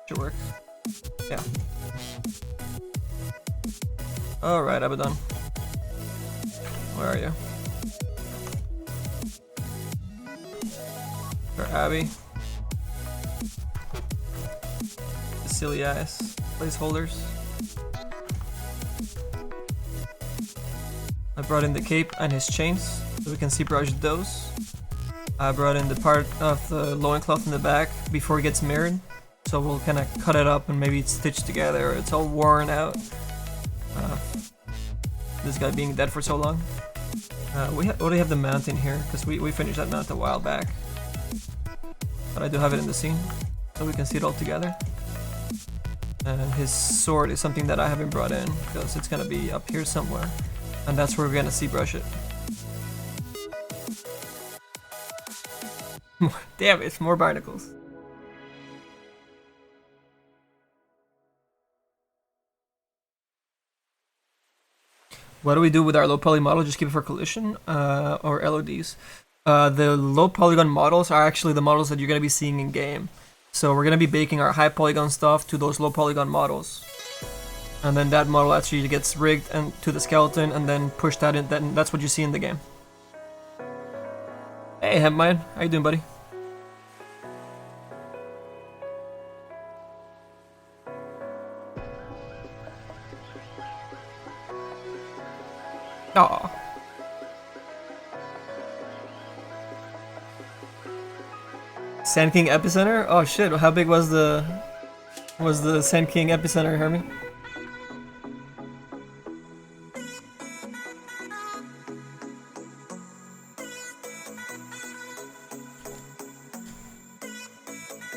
Should work. Yeah. Alright, Abaddon. Where are you? For Abby. The silly ass placeholders. I brought in the cape and his chains so we can zBrush those. I brought in the part of the loincloth in the back before it gets mirrored. So we'll kind of cut it up and maybe it's stitched together or it's all worn out. This guy being dead for so long. We already have the mount in here because we finished that mount a while back. But I do have it in the scene so we can see it all together. And his sword is something that I haven't brought in because it's gonna be up here somewhere. And that's where we're gonna zBrush it. Damn it, it's more barnacles. What do we do with our low poly model? Just keep it for collision or LODs. The low polygon models are actually the models that you're going to be seeing in game. So we're going to be baking our high polygon stuff to those low polygon models. And then that model actually gets rigged and to the skeleton and then pushed that in. Then that's what you see in the game. Hey, Hempmine. How you doing, buddy? Aww. Sand King Epicenter? Oh shit, how big was the Sand King Epicenter, Hermie?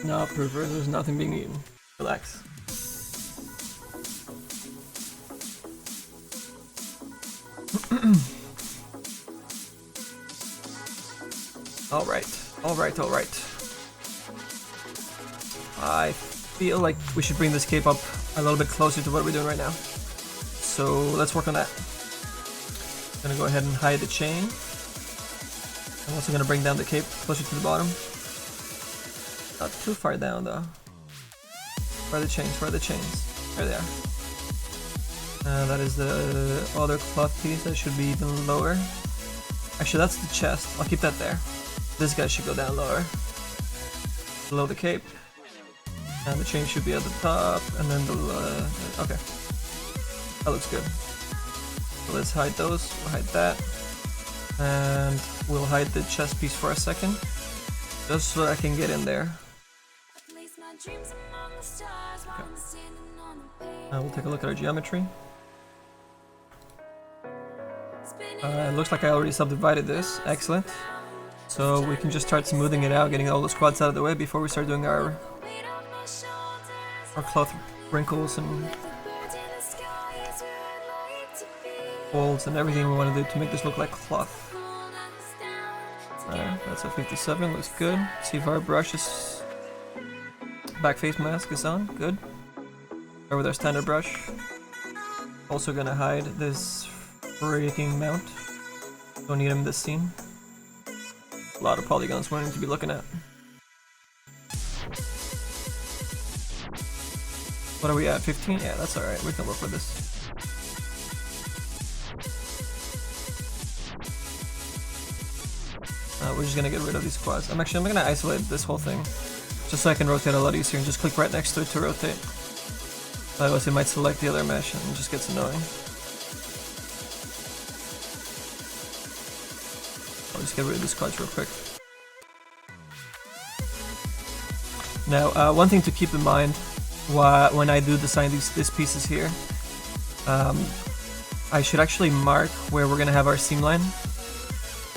No, Proofers, there's nothing being eaten. Relax. Alright. I feel like we should bring this cape up a little bit closer to what we're doing right now. So let's work on that. I'm gonna go ahead and hide the chain. I'm also gonna bring down the cape closer to the bottom. Not too far down though. Where are the chains? There they are. That is the other cloth piece that should be even lower. Actually, that's the chest. I'll keep that there. This guy should go down lower. Below the cape. And the chain should be at the top. And then the... okay. That looks good. So let's hide those. We'll hide that. And we'll hide the chest piece for a second. Just so I can get in there. Okay. We'll take a look at our geometry. It looks like I already subdivided this. Excellent. So we can just start smoothing it out, getting all the squads out of the way before we start doing our cloth wrinkles and folds and everything we want to do to make this look like cloth. That's a 57, looks good. See if our brush is... back face mask is on, good. Over with our standard brush. Also gonna hide this freaking mount. Don't need him in this scene. A lot of polygons we need to be looking at. What are we at? 15? Yeah, that's alright. We can work with this. We're just gonna get rid of these quads. I'm gonna isolate this whole thing. Just so I can rotate a lot easier and just click right next to it to rotate. Otherwise it might select the other mesh and it just gets annoying. I'll just get rid of these quads real quick. Now, one thing to keep in mind when I do design these pieces here, I should actually mark where we're gonna have our seam line.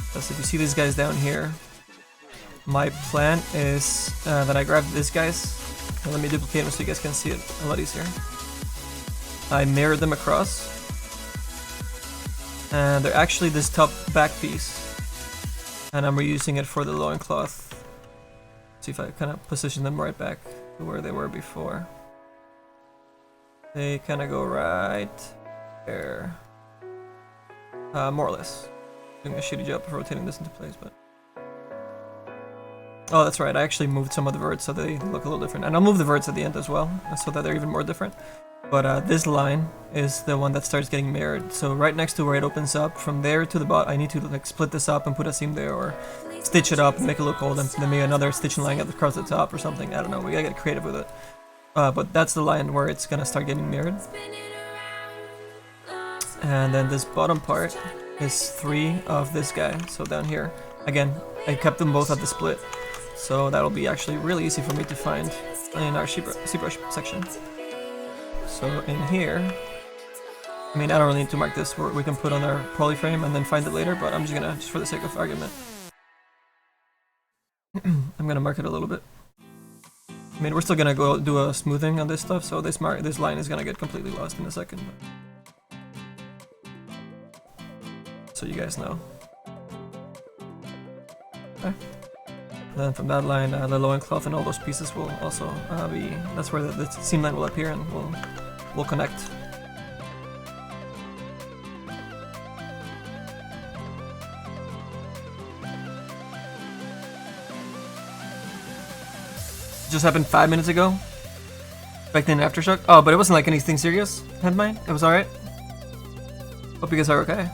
Because if you see these guys down here, my plan is that I grab these guys. And let me duplicate them so you guys can see it a lot easier. I mirrored them across. And they're actually this top back piece. And I'm reusing it for the loincloth. See if I kind of position them right back to where they were before. They kind of go right there. More or less. Doing a shitty job of rotating this into place, but... Oh, that's right. I actually moved some of the verts so they look a little different. And I'll move the verts at the end as well, so that they're even more different. But this line is the one that starts getting mirrored. So right next to where it opens up, from there to the bottom, I need to like split this up and put a seam there, or stitch it up and make it look old, and then maybe another stitching line across the top or something. I don't know. We gotta get creative with it. But that's the line where it's gonna start getting mirrored. And then this bottom part is 3 of this guy. So down here, again, I kept them both at the split. So that'll be actually really easy for me to find in our zBrush section. So in here, I mean, I don't really need to mark this. We can put on our poly frame and then find it later, but I'm just gonna, just for the sake of argument, I'm gonna mark it a little bit. I mean, we're still gonna go do a smoothing on this stuff, so this line is gonna get completely lost in a second. So you guys know. Okay. Then from that line, the loincloth and all those pieces will also be. That's where the seam line will appear, and we'll connect. Just happened 5 minutes ago. Expecting an aftershock. Oh, but it wasn't like anything serious. Had mine. It was alright. Hope you guys are okay.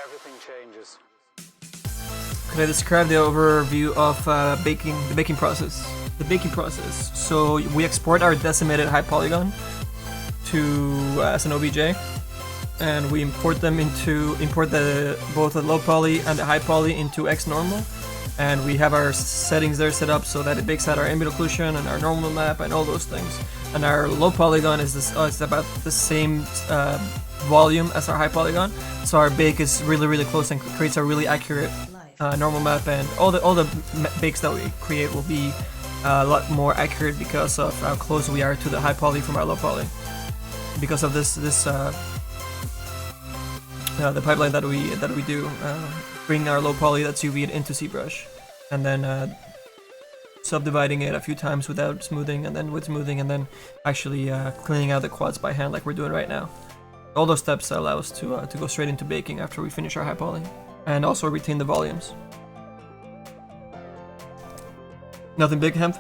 Everything changes. Could I describe the overview of the baking process? The baking process. So we export our decimated high polygon to as an OBJ, and we import them into both the low poly and the high poly into X normal, and we have our settings there set up so that it bakes out our ambient occlusion and our normal map and all those things. And our low polygon is it's about the same volume as our high polygon, so our bake is really close and creates a really accurate normal map, and all the bakes that we create will be a lot more accurate because of how close we are to the high poly from our low poly. Because of this the pipeline that we do, bring our low poly that's UV'd into zBrush, and then subdividing it a few times without smoothing, and then with smoothing, and then actually cleaning out the quads by hand like we're doing right now. All those steps allow us to go straight into baking after we finish our high poly, and also retain the volumes. Nothing big, hemp?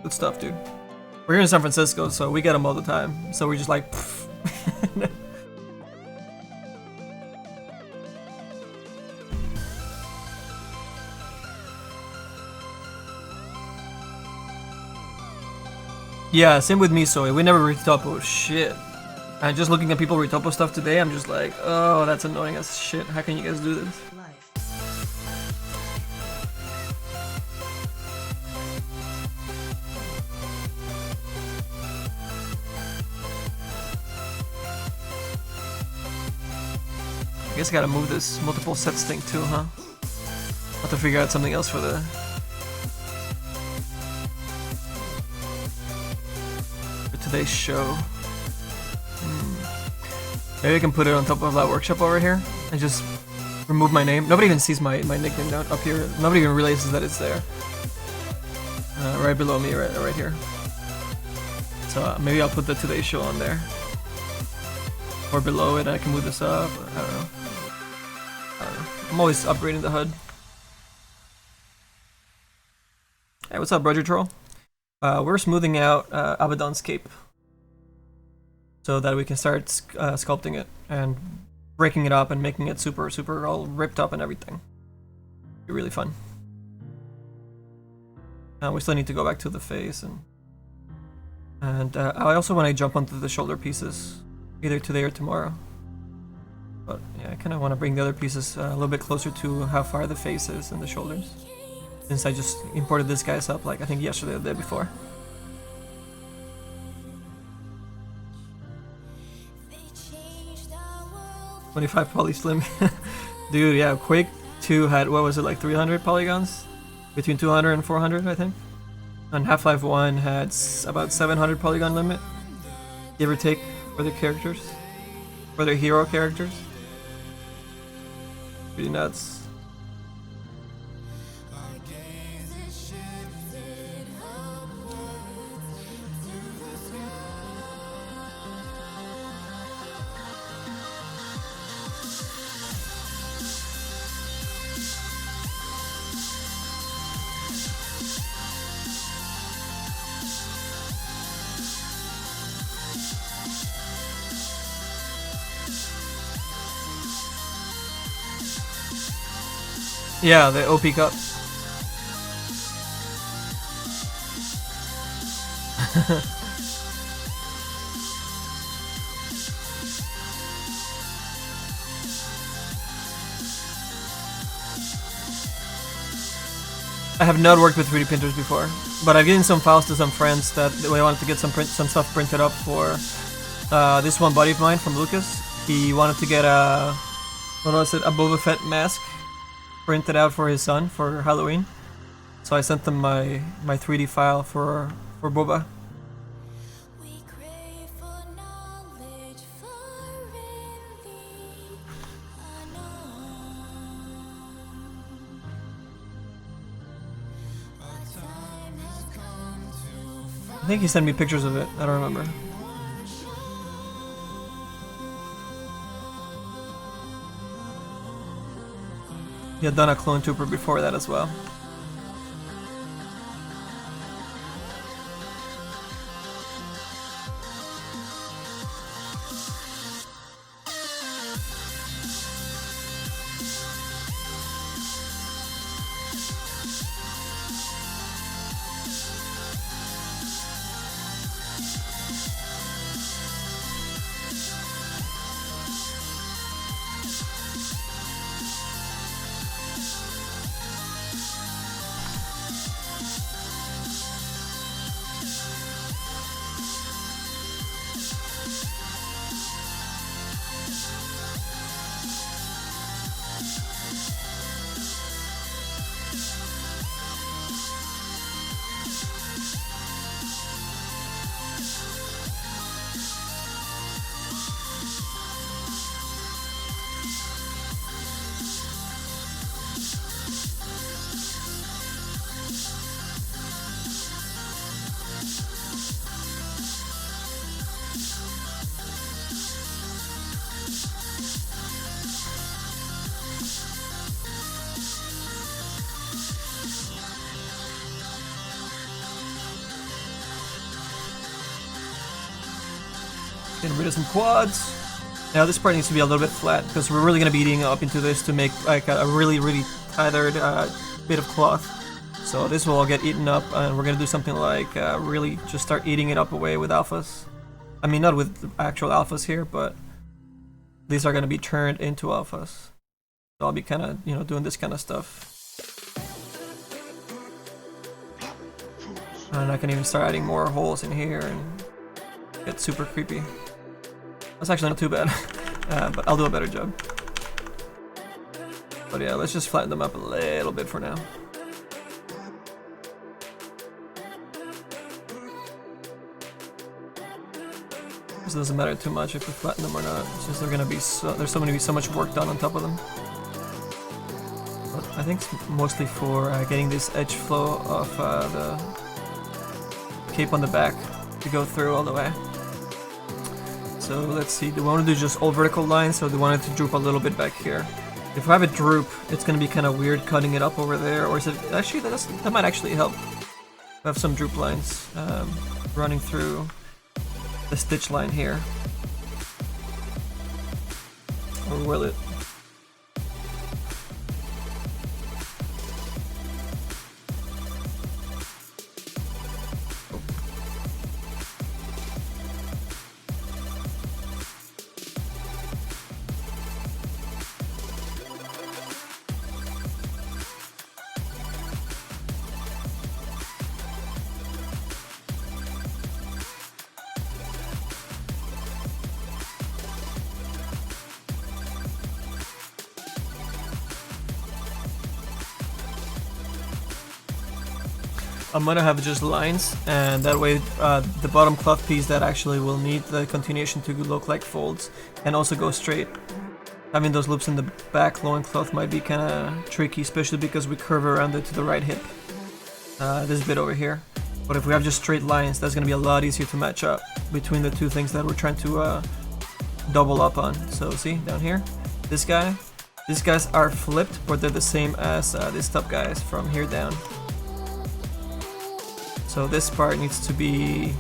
Good stuff, dude. We're here in San Francisco, so we get them all the time. So we're just like, pfft. Yeah, same with me, Soy. We never retopo shit. And just looking at people retopo stuff today, I'm just like, oh, that's annoying as shit. How can you guys do this? I guess I gotta move this multiple sets thing too, huh? I'll have to figure out something else for today's show. Maybe I can put it on top of LiveWorkshop over here and just remove my name. Nobody even sees my nickname down up here. Nobody even realizes that it's there. Right below me, right here. So maybe I'll put the today's show on there. Or below it, and I can move this up. Or, I don't know. I'm always upgrading the HUD. Hey, what's up, Roger Troll? We're smoothing out Abaddon's cape, so that we can start sculpting it and breaking it up and making it super all ripped up and everything. Be really fun. We still need to go back to the face, and I also want to jump onto the shoulder pieces either today or tomorrow. But yeah, I kind of want to bring the other pieces a little bit closer to how far the face is and the shoulders, since I just imported this guys up like I think yesterday or the day before. "25 poly slim." Dude, yeah, Quake 2 had, what was it, like 300 polygons? Between 200 and 400, I think. And Half-Life 1 had about 700 polygon limit, give or take, for their characters. For their hero characters. Pretty nuts. Yeah, the OP cup. I have not worked with 3D printers before, but I've given some files to some friends that we wanted to get some stuff printed up for this one buddy of mine from Lucas. He wanted to get a, what was it, a Boba Fett mask printed out for his son for Halloween. So I sent them my 3D file for Boba. I think he sent me pictures of it, I don't remember. He had done a clone trooper before that as well. Getting rid of some quads. Now this part needs to be a little bit flat because we're really going to be eating up into this to make like a really tethered bit of cloth. So this will all get eaten up, and we're going to do something like really just start eating it up away with alphas. I mean, not with actual alphas here, but these are going to be turned into alphas. So I'll be kind of, you know, doing this kind of stuff. And I can even start adding more holes in here and get super creepy. That's actually not too bad, but I'll do a better job. But yeah, let's just flatten them up a little bit for now. This doesn't matter too much if we flatten them or not. It's just they're gonna be there's going to be so much work done on top of them. But I think it's mostly for getting this edge flow of the cape on the back to go through all the way. So let's see, do we want to do just all vertical lines, or do we want it to droop a little bit back here? If we have it droop, it's going to be kind of weird cutting it up over there, or is it actually, that might actually help. We have some droop lines running through the stitch line here. Or will it? I'm gonna have just lines, and that way the bottom cloth piece that actually will need the continuation to look like folds and also go straight having those loops in the back loincloth might be kind of tricky, especially because we curve around it to the right hip. This bit over here. But if we have just straight lines, that's going to be a lot easier to match up between the two things that we're trying to double up on. So see, down here, this guy. These guys are flipped, but they're the same as these top guys from here down. So this part needs to be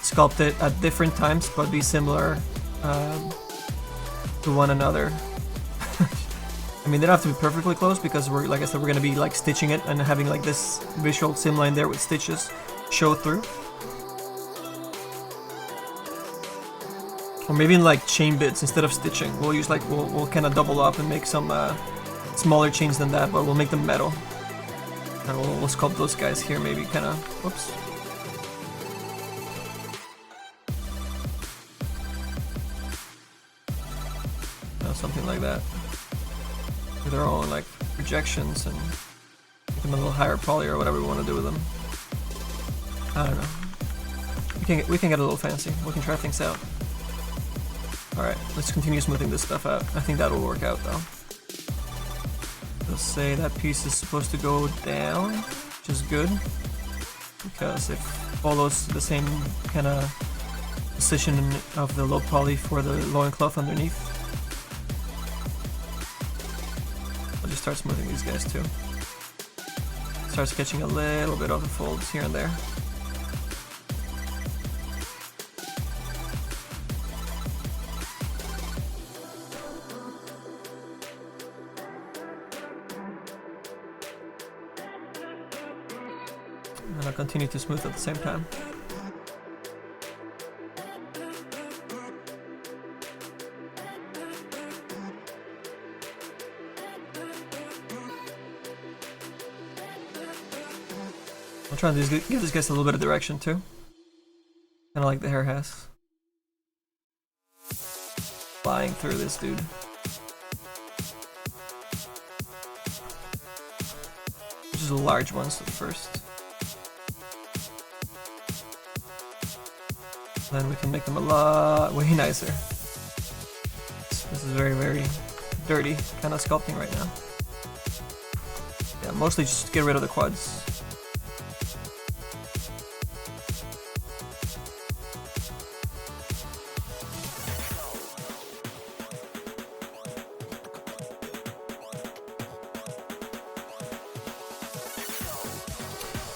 sculpted at different times, but be similar to one another. I mean, they don't have to be perfectly close because we're, like I said, we're gonna be like stitching it and having like this visual sim line there with stitches show through. Or maybe in like chain bits instead of stitching. We'll use like, we'll kind of double up and make some smaller chains than that, but we'll make them metal. And we'll sculpt those guys here, maybe kind of, whoops. Something like that. With their own like projections and make them a little higher poly or whatever we want to do with them. I don't know. We can get a little fancy. We can try things out. Alright, let's continue smoothing this stuff out. I think that'll work out though. Let's say that piece is supposed to go down, which is good. Because it follows the same kind of position of the low poly for the loincloth underneath. Just start smoothing these guys too. Start sketching a little bit of the folds here and there. And I'll continue to smooth at the same time. I'm trying to give this guy a little bit of direction too. Kind of like the hair has. Flying through this dude. Just the large ones at first. Then we can make them a lot way nicer. This is very, very dirty kind of sculpting right now. Yeah, mostly just get rid of the quads.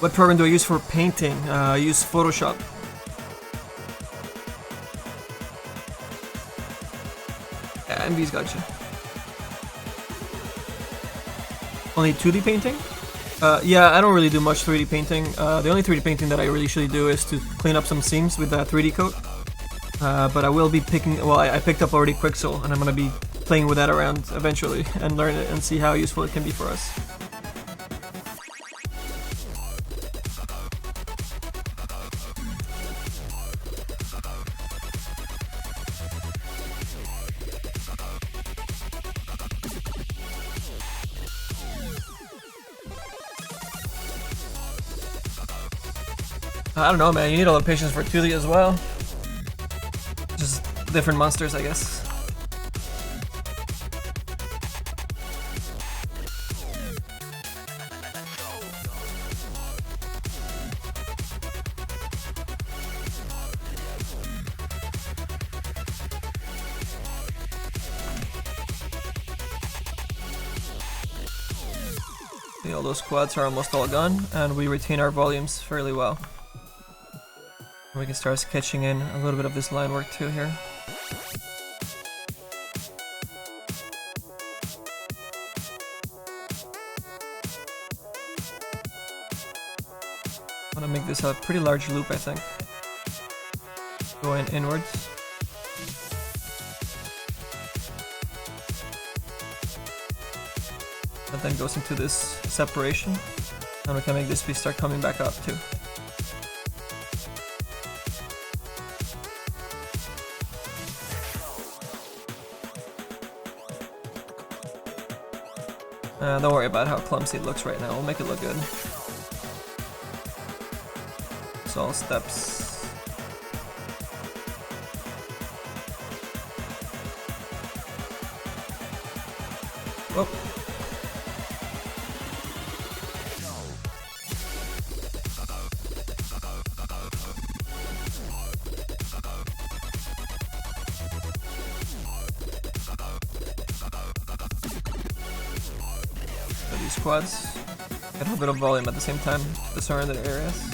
What program do I use for painting? I use Photoshop. Yeah, MV's gotcha. Only 2D painting? Yeah, I don't really do much 3D painting. The only 3D painting that I really usually do is to clean up some seams with that 3D coat. But I will be picking, well, I picked up already Quixel, and I'm gonna be playing with that around eventually and learn it and see how useful it can be for us. I don't know, man. You need a lot of patience for 2D as well. Just different monsters, I guess. See, all those quads are almost all gone, and we retain our volumes fairly well. We can start sketching in a little bit of this line work too here. I want to make this a pretty large loop, I think. Going inwards. That then goes into this separation. And we can make this piece start coming back up too. Don't worry about how clumsy it looks right now, we'll make it look good. It's all steps. Whoa. So these quads get a bit of volume at the same time to the surrounding areas.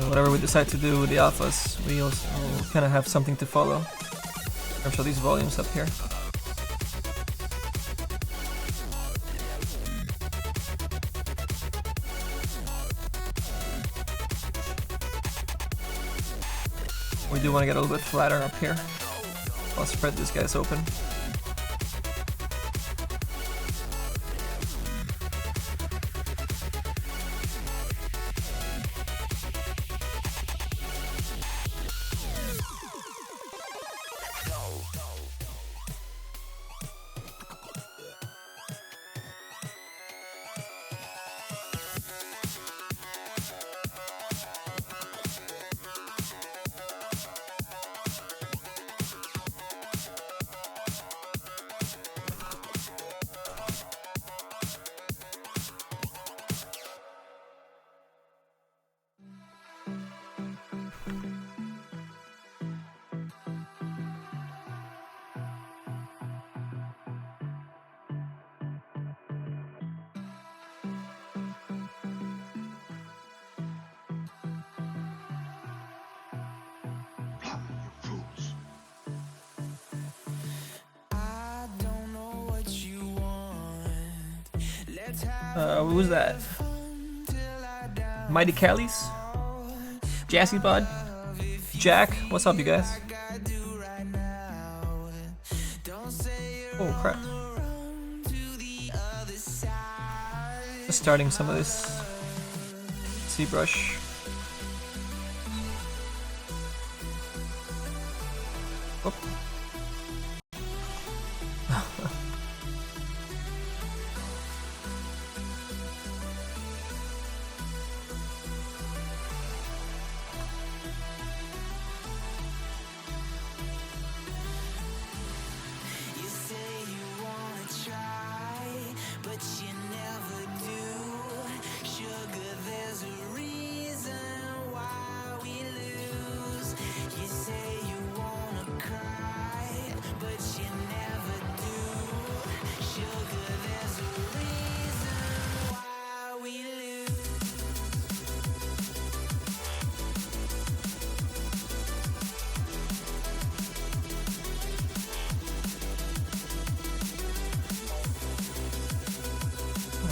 Whatever we decide to do with the alphas, we also kind of have something to follow in terms of these volumes up here. We do want to get a little bit flatter up here. I'll spread these guys open. What was that? Mighty Callies? Jazzy Bod? Jack? What's up, you guys? Oh crap. Just starting some of this zBrush. Oh.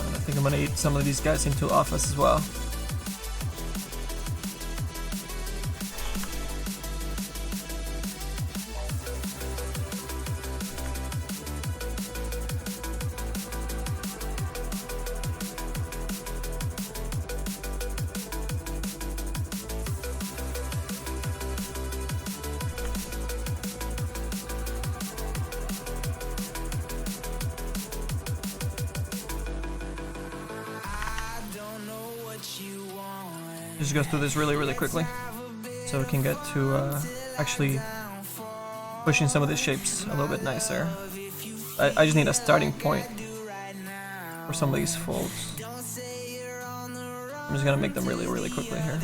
I think I'm gonna eat some of these guys into office as well. Just go through this really quickly so we can get to actually pushing some of these shapes a little bit nicer. I just need a starting point for some of these folds. I'm just gonna make them really quickly here.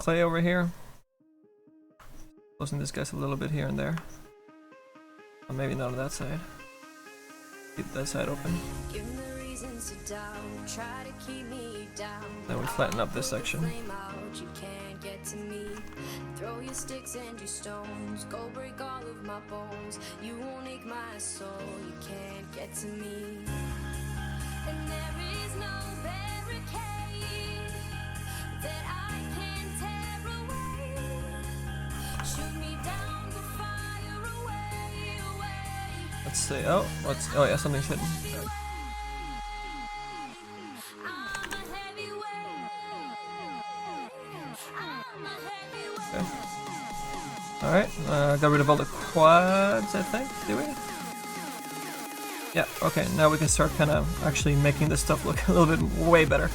clay over here. Closing this guys a little bit here and there. Or maybe not on that side. Keep that side open. Then we flatten up this section. Throw your sticks and your stones, go break all of my bones. You won't ache my soul, you can't get to me. And there is no barricade that I can tear away. Shoot me down, but fire away, away. Let's see. Oh, yeah, something's hidden. Okay. Alright, got rid of all the quads, I think, do we? Yeah, okay, now we can start kind of actually making this stuff look a little bit way better.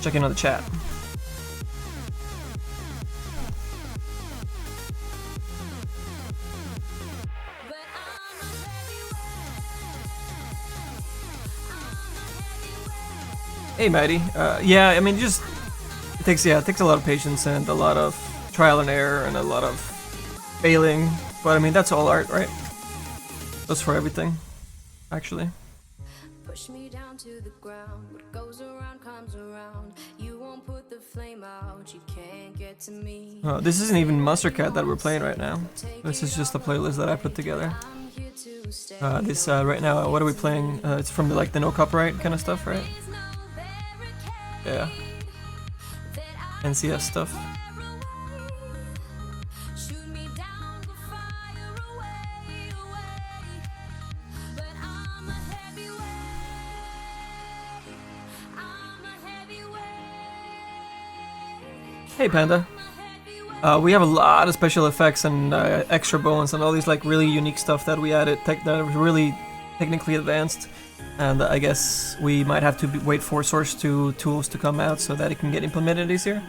Checking on the chat. Hey, Mighty. Yeah, I mean, just it takes a lot of patience and a lot of trial and error and a lot of failing. But I mean, that's all art, right? That's for everything, actually. Push me down to the ground. What goes around comes around. You won't put the flame out. You can't get to me. Oh, this isn't even Monster Cat that we're playing right now. This is just a playlist that I put together. This right now, what are we playing? It's from the no copyright kind of stuff, right? Yeah. NCS stuff. Hey Panda. We have a lot of special effects and extra bones and all these really unique stuff that we added that are really technically advanced. And I guess we might have to wait for Source 2 tools to come out so that it can get implemented easier.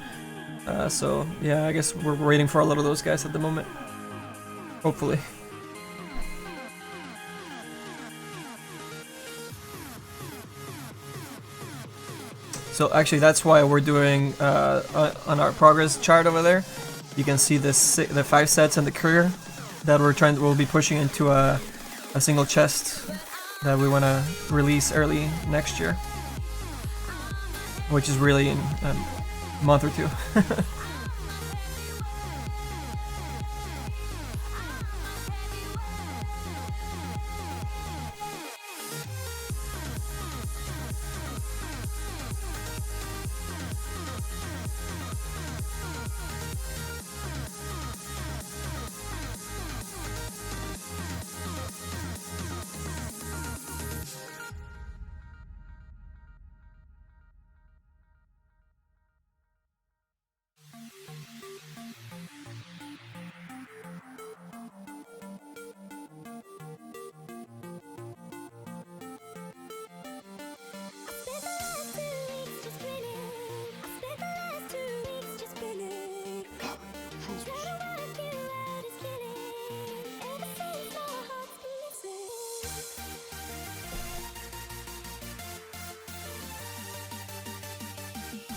So yeah, I guess we're waiting for a lot of those guys at the moment. Hopefully. So actually that's why we're doing, on our progress chart over there, you can see the 5 sets and the courier that we'll be pushing into a single chest that we want to release early next year, which is really in a month or two.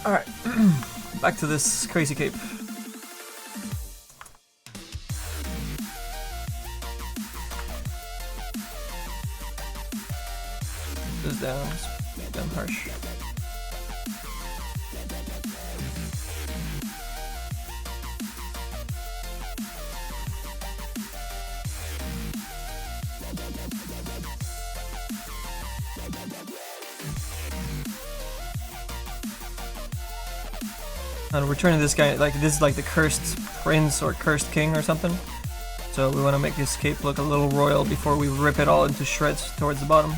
Alright, back to this crazy cape. This down, it's damn harsh. And we're turning this guy, this is the cursed prince or cursed king or something. So we want to make this cape look a little royal before we rip it all into shreds towards the bottom.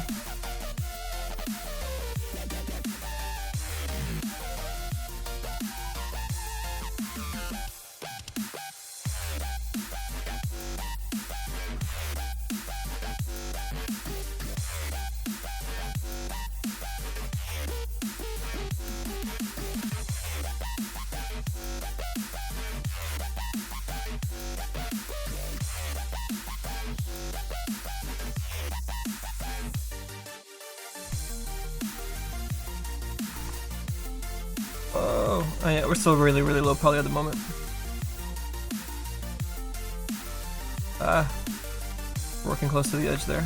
Oh yeah, we're still really low poly at the moment. Working close to the edge there.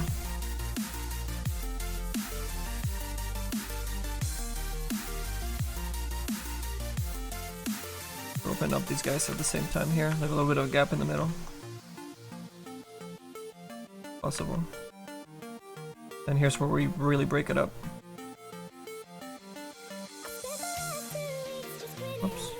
Open up these guys at the same time here, leave a little bit of a gap in the middle. Possible. And here's where we really break it up. Oops.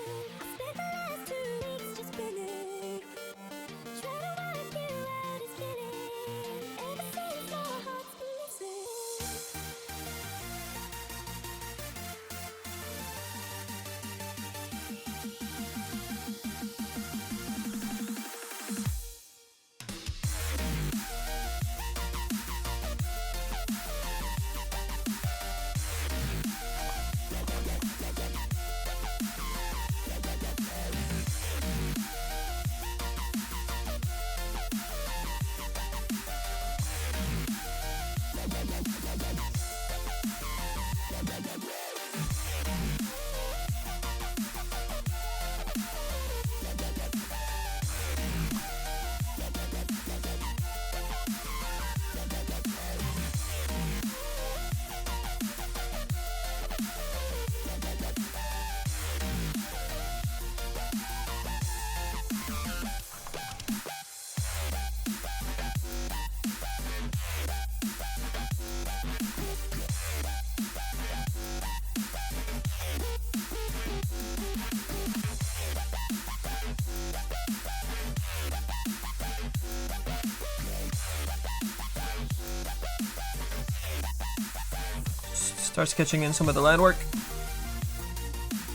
Start sketching in some of the line work.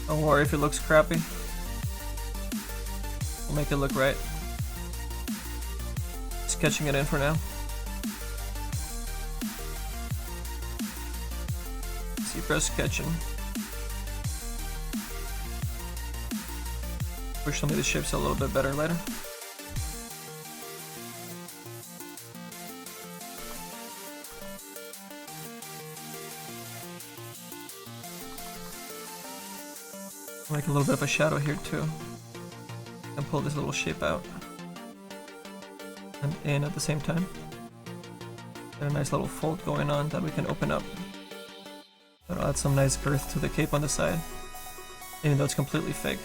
Don't worry if it looks crappy. We'll make it look right. Sketching it in for now. zBrush sketching. Push some of the shapes a little bit better later. Make a little bit of a shadow here too, and pull this little shape out and in at the same time. Get a nice little fold going on that we can open up. That'll add some nice girth to the cape on the side, even though it's completely fake.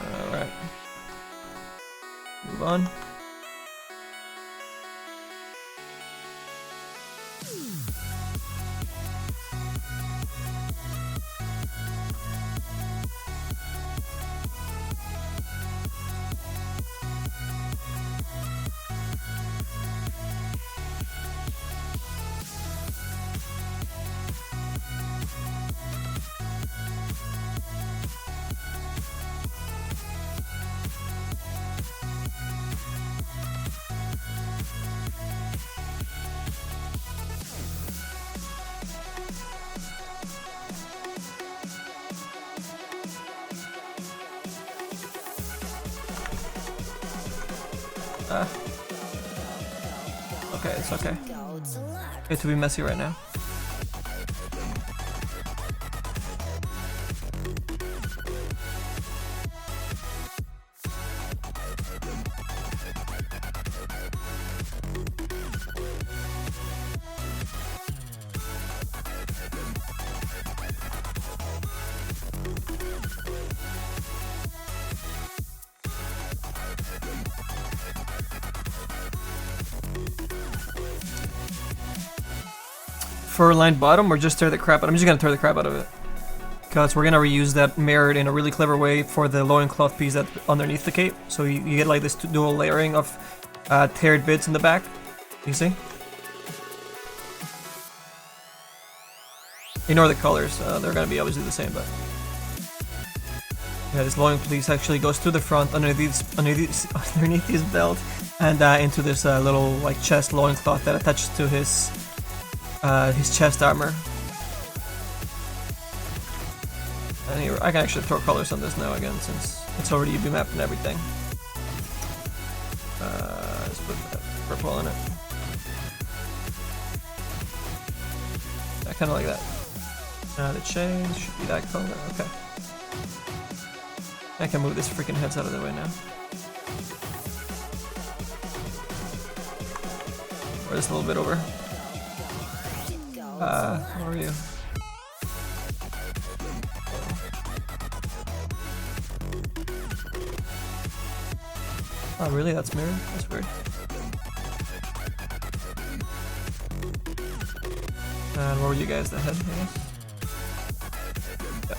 Alright. Move on. Okay, it's okay. It's to be messy right now. For lined bottom, or just tear the crap out? I'm just gonna tear the crap out of it, because we're gonna reuse that mirrored in a really clever way for the loincloth piece that's underneath the cape. So you get like this dual layering of teared bits in the back. You see? Ignore the colors; they're gonna be obviously the same, but yeah, this loincloth piece actually goes through the front underneath his belt and into this little like chest loincloth that attaches to his chest armor. I can actually throw colors on this now again since it's already UV mapped and everything. Let's put that purple in it. I kind of like that. The chains should be that color. Okay. I can move this freaking heads out of the way now. Or just a little bit over. Where are you? Oh, really? That's mirrored? That's weird. And where were you guys? The head, I guess? Yep.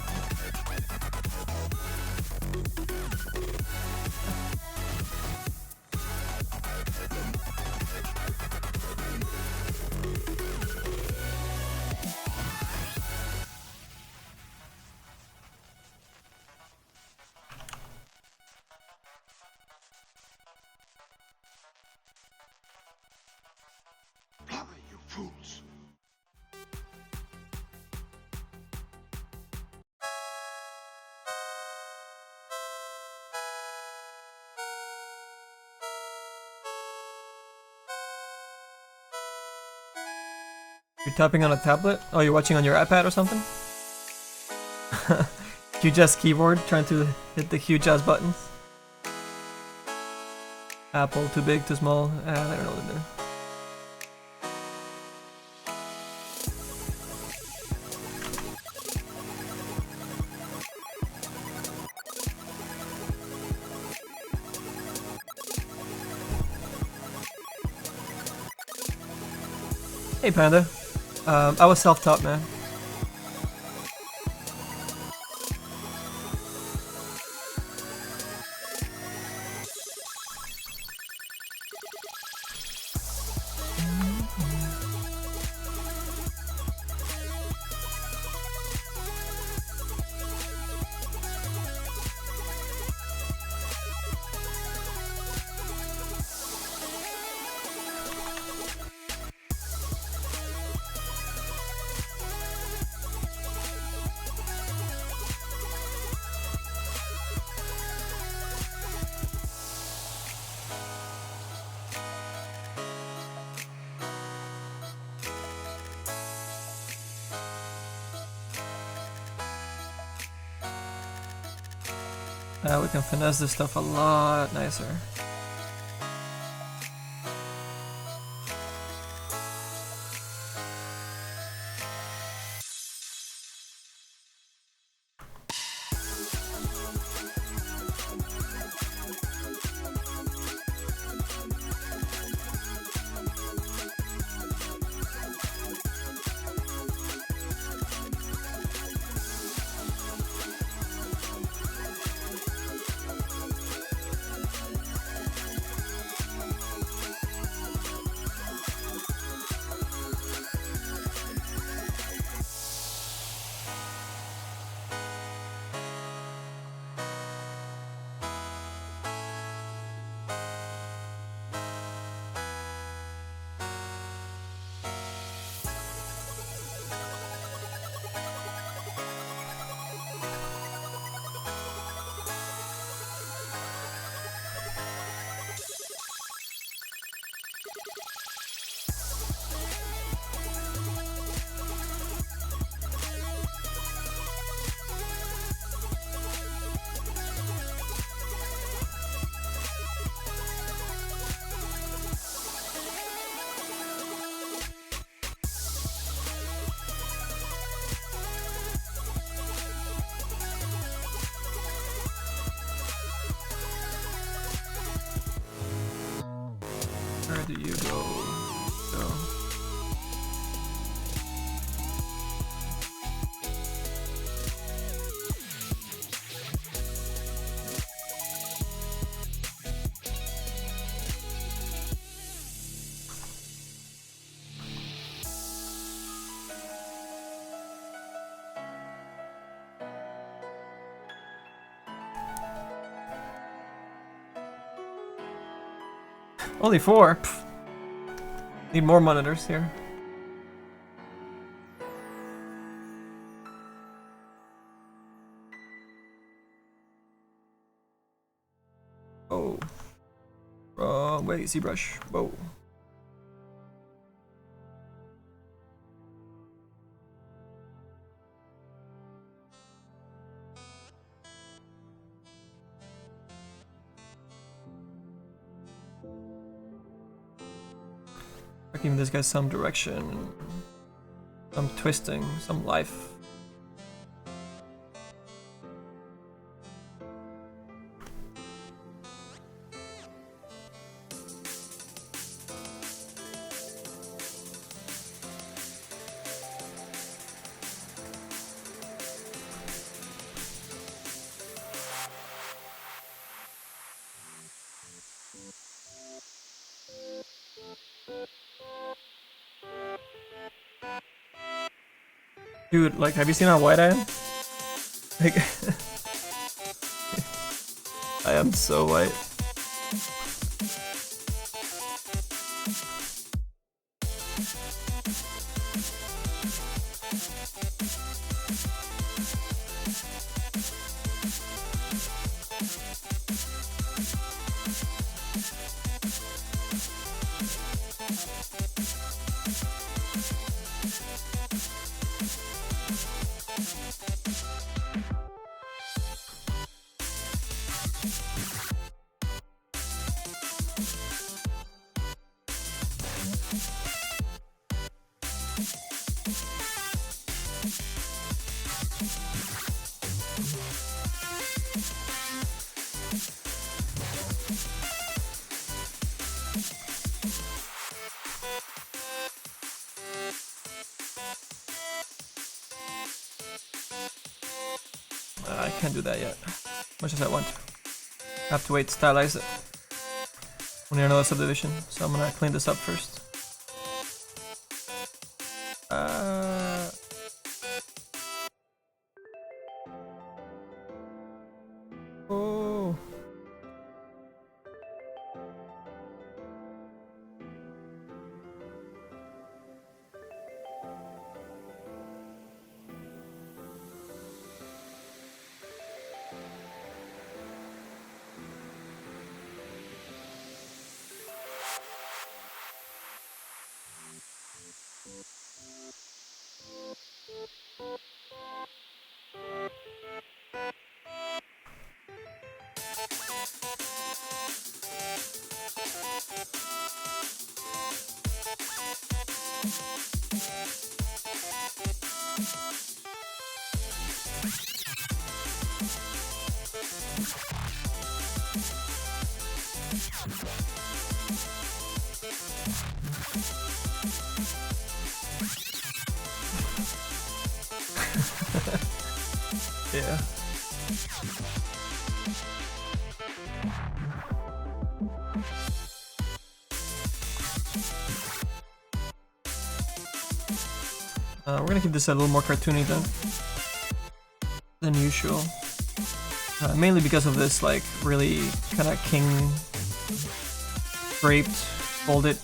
You fools. You're tapping on a tablet? Oh, you're watching on your iPad or something? Huge ass keyboard trying to hit the huge ass buttons. Apple, too big, too small. I don't know what to do. Hey Panda. I was self-taught, man. We can finesse this stuff a lot nicer. Where do you go? Only 4? Pfft. Need more monitors here. Whoa. Wrong way, ZBrush. Whoa. Giving this guy some direction, some twisting, some life. Dude, like, have you seen how white I am? Like, I am so white. I can't do that yet, much as I want. I have to wait to stylize it when you're in another subdivision, so I'm gonna clean this up first. Oh. Yeah. We're gonna keep this a little more cartoony than usual. Mainly because of this, like, really kind of king draped, folded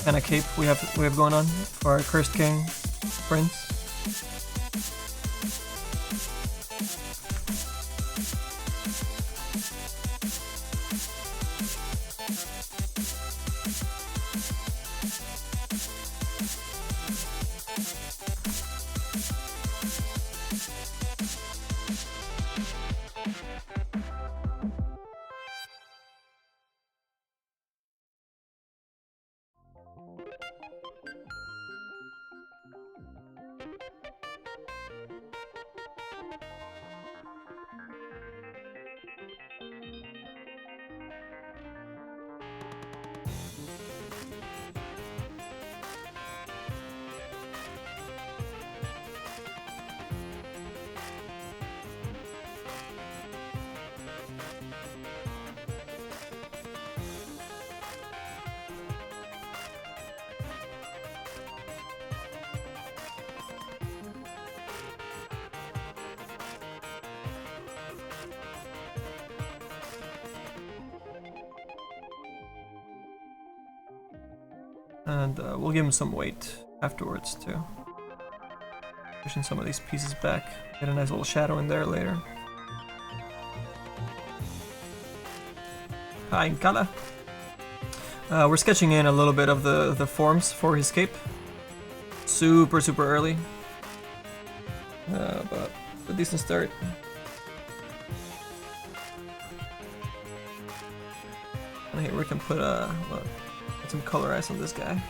kind of cape we have going on for our cursed king prince. And we'll give him some weight afterwards too. Pushing some of these pieces back. Get a nice little shadow in there later. in color. We're sketching in a little bit of the forms for his cape. Super early. But a decent start. And here we can put some color ice on this guy.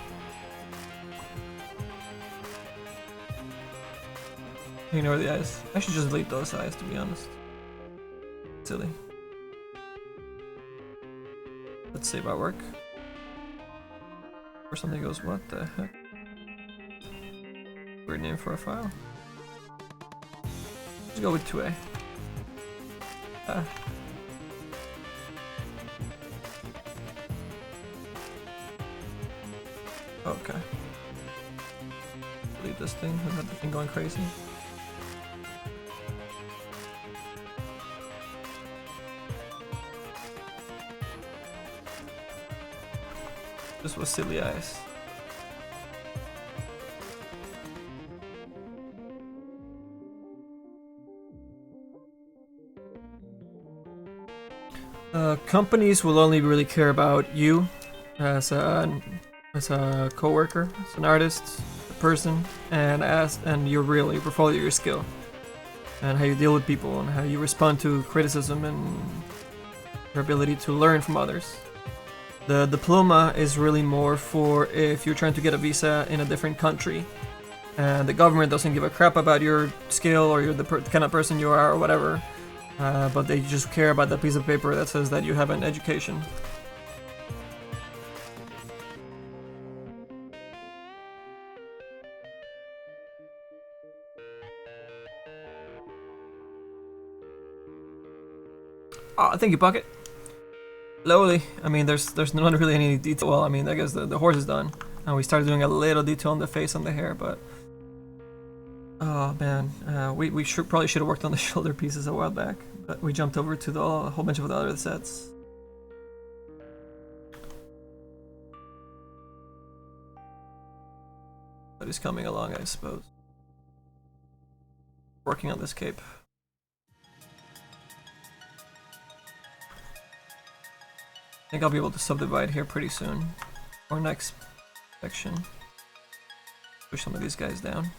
Ignore the eyes. I should just delete those eyes, to be honest. Silly. Let's save our work. Or something goes, what the heck? Weird name for a file. Let's go with 2A. Okay. Delete this thing. Is that the thing going crazy? This was silly eyes. Companies will only really care about you as a co-worker, as an artist, a person, and your portfolio, your skill, and how you deal with people, and how you respond to criticism, and your ability to learn from others. The diploma is really more for if you're trying to get a visa in a different country and the government doesn't give a crap about your skill or you're the kind of person you are or whatever, but they just care about that piece of paper that says that you have an education. Oh, thank you, Pocket. Slowly. I mean, there's not really any detail. Well, I mean, I guess the horse is done. And we started doing a little detail on the face and the hair, but... Oh, man. We probably should have worked on the shoulder pieces a while back. But we jumped over to a whole bunch of the other sets. But he's coming along, I suppose. Working on this cape. I think I'll be able to subdivide here pretty soon. Or next section. Push some of these guys down.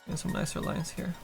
And some nicer lines here.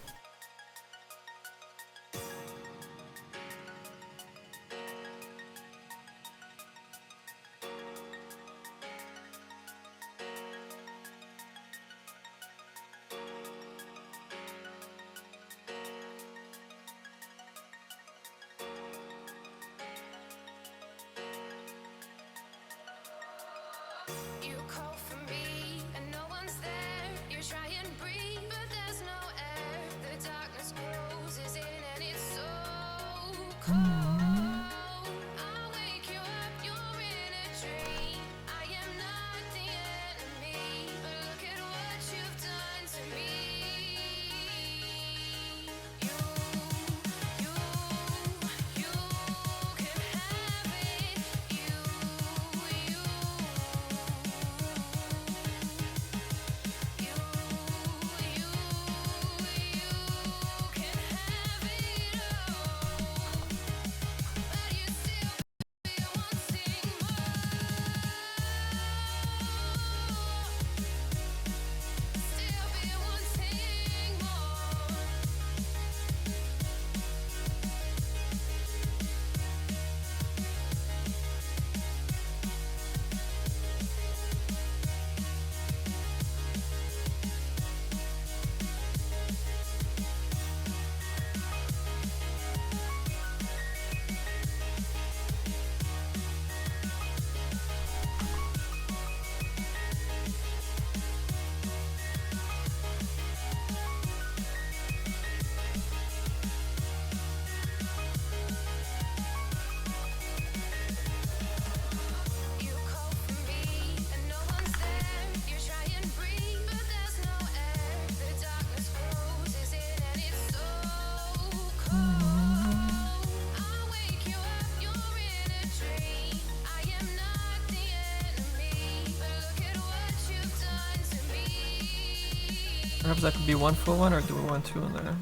Perhaps that could be one full one, or do we want two in there?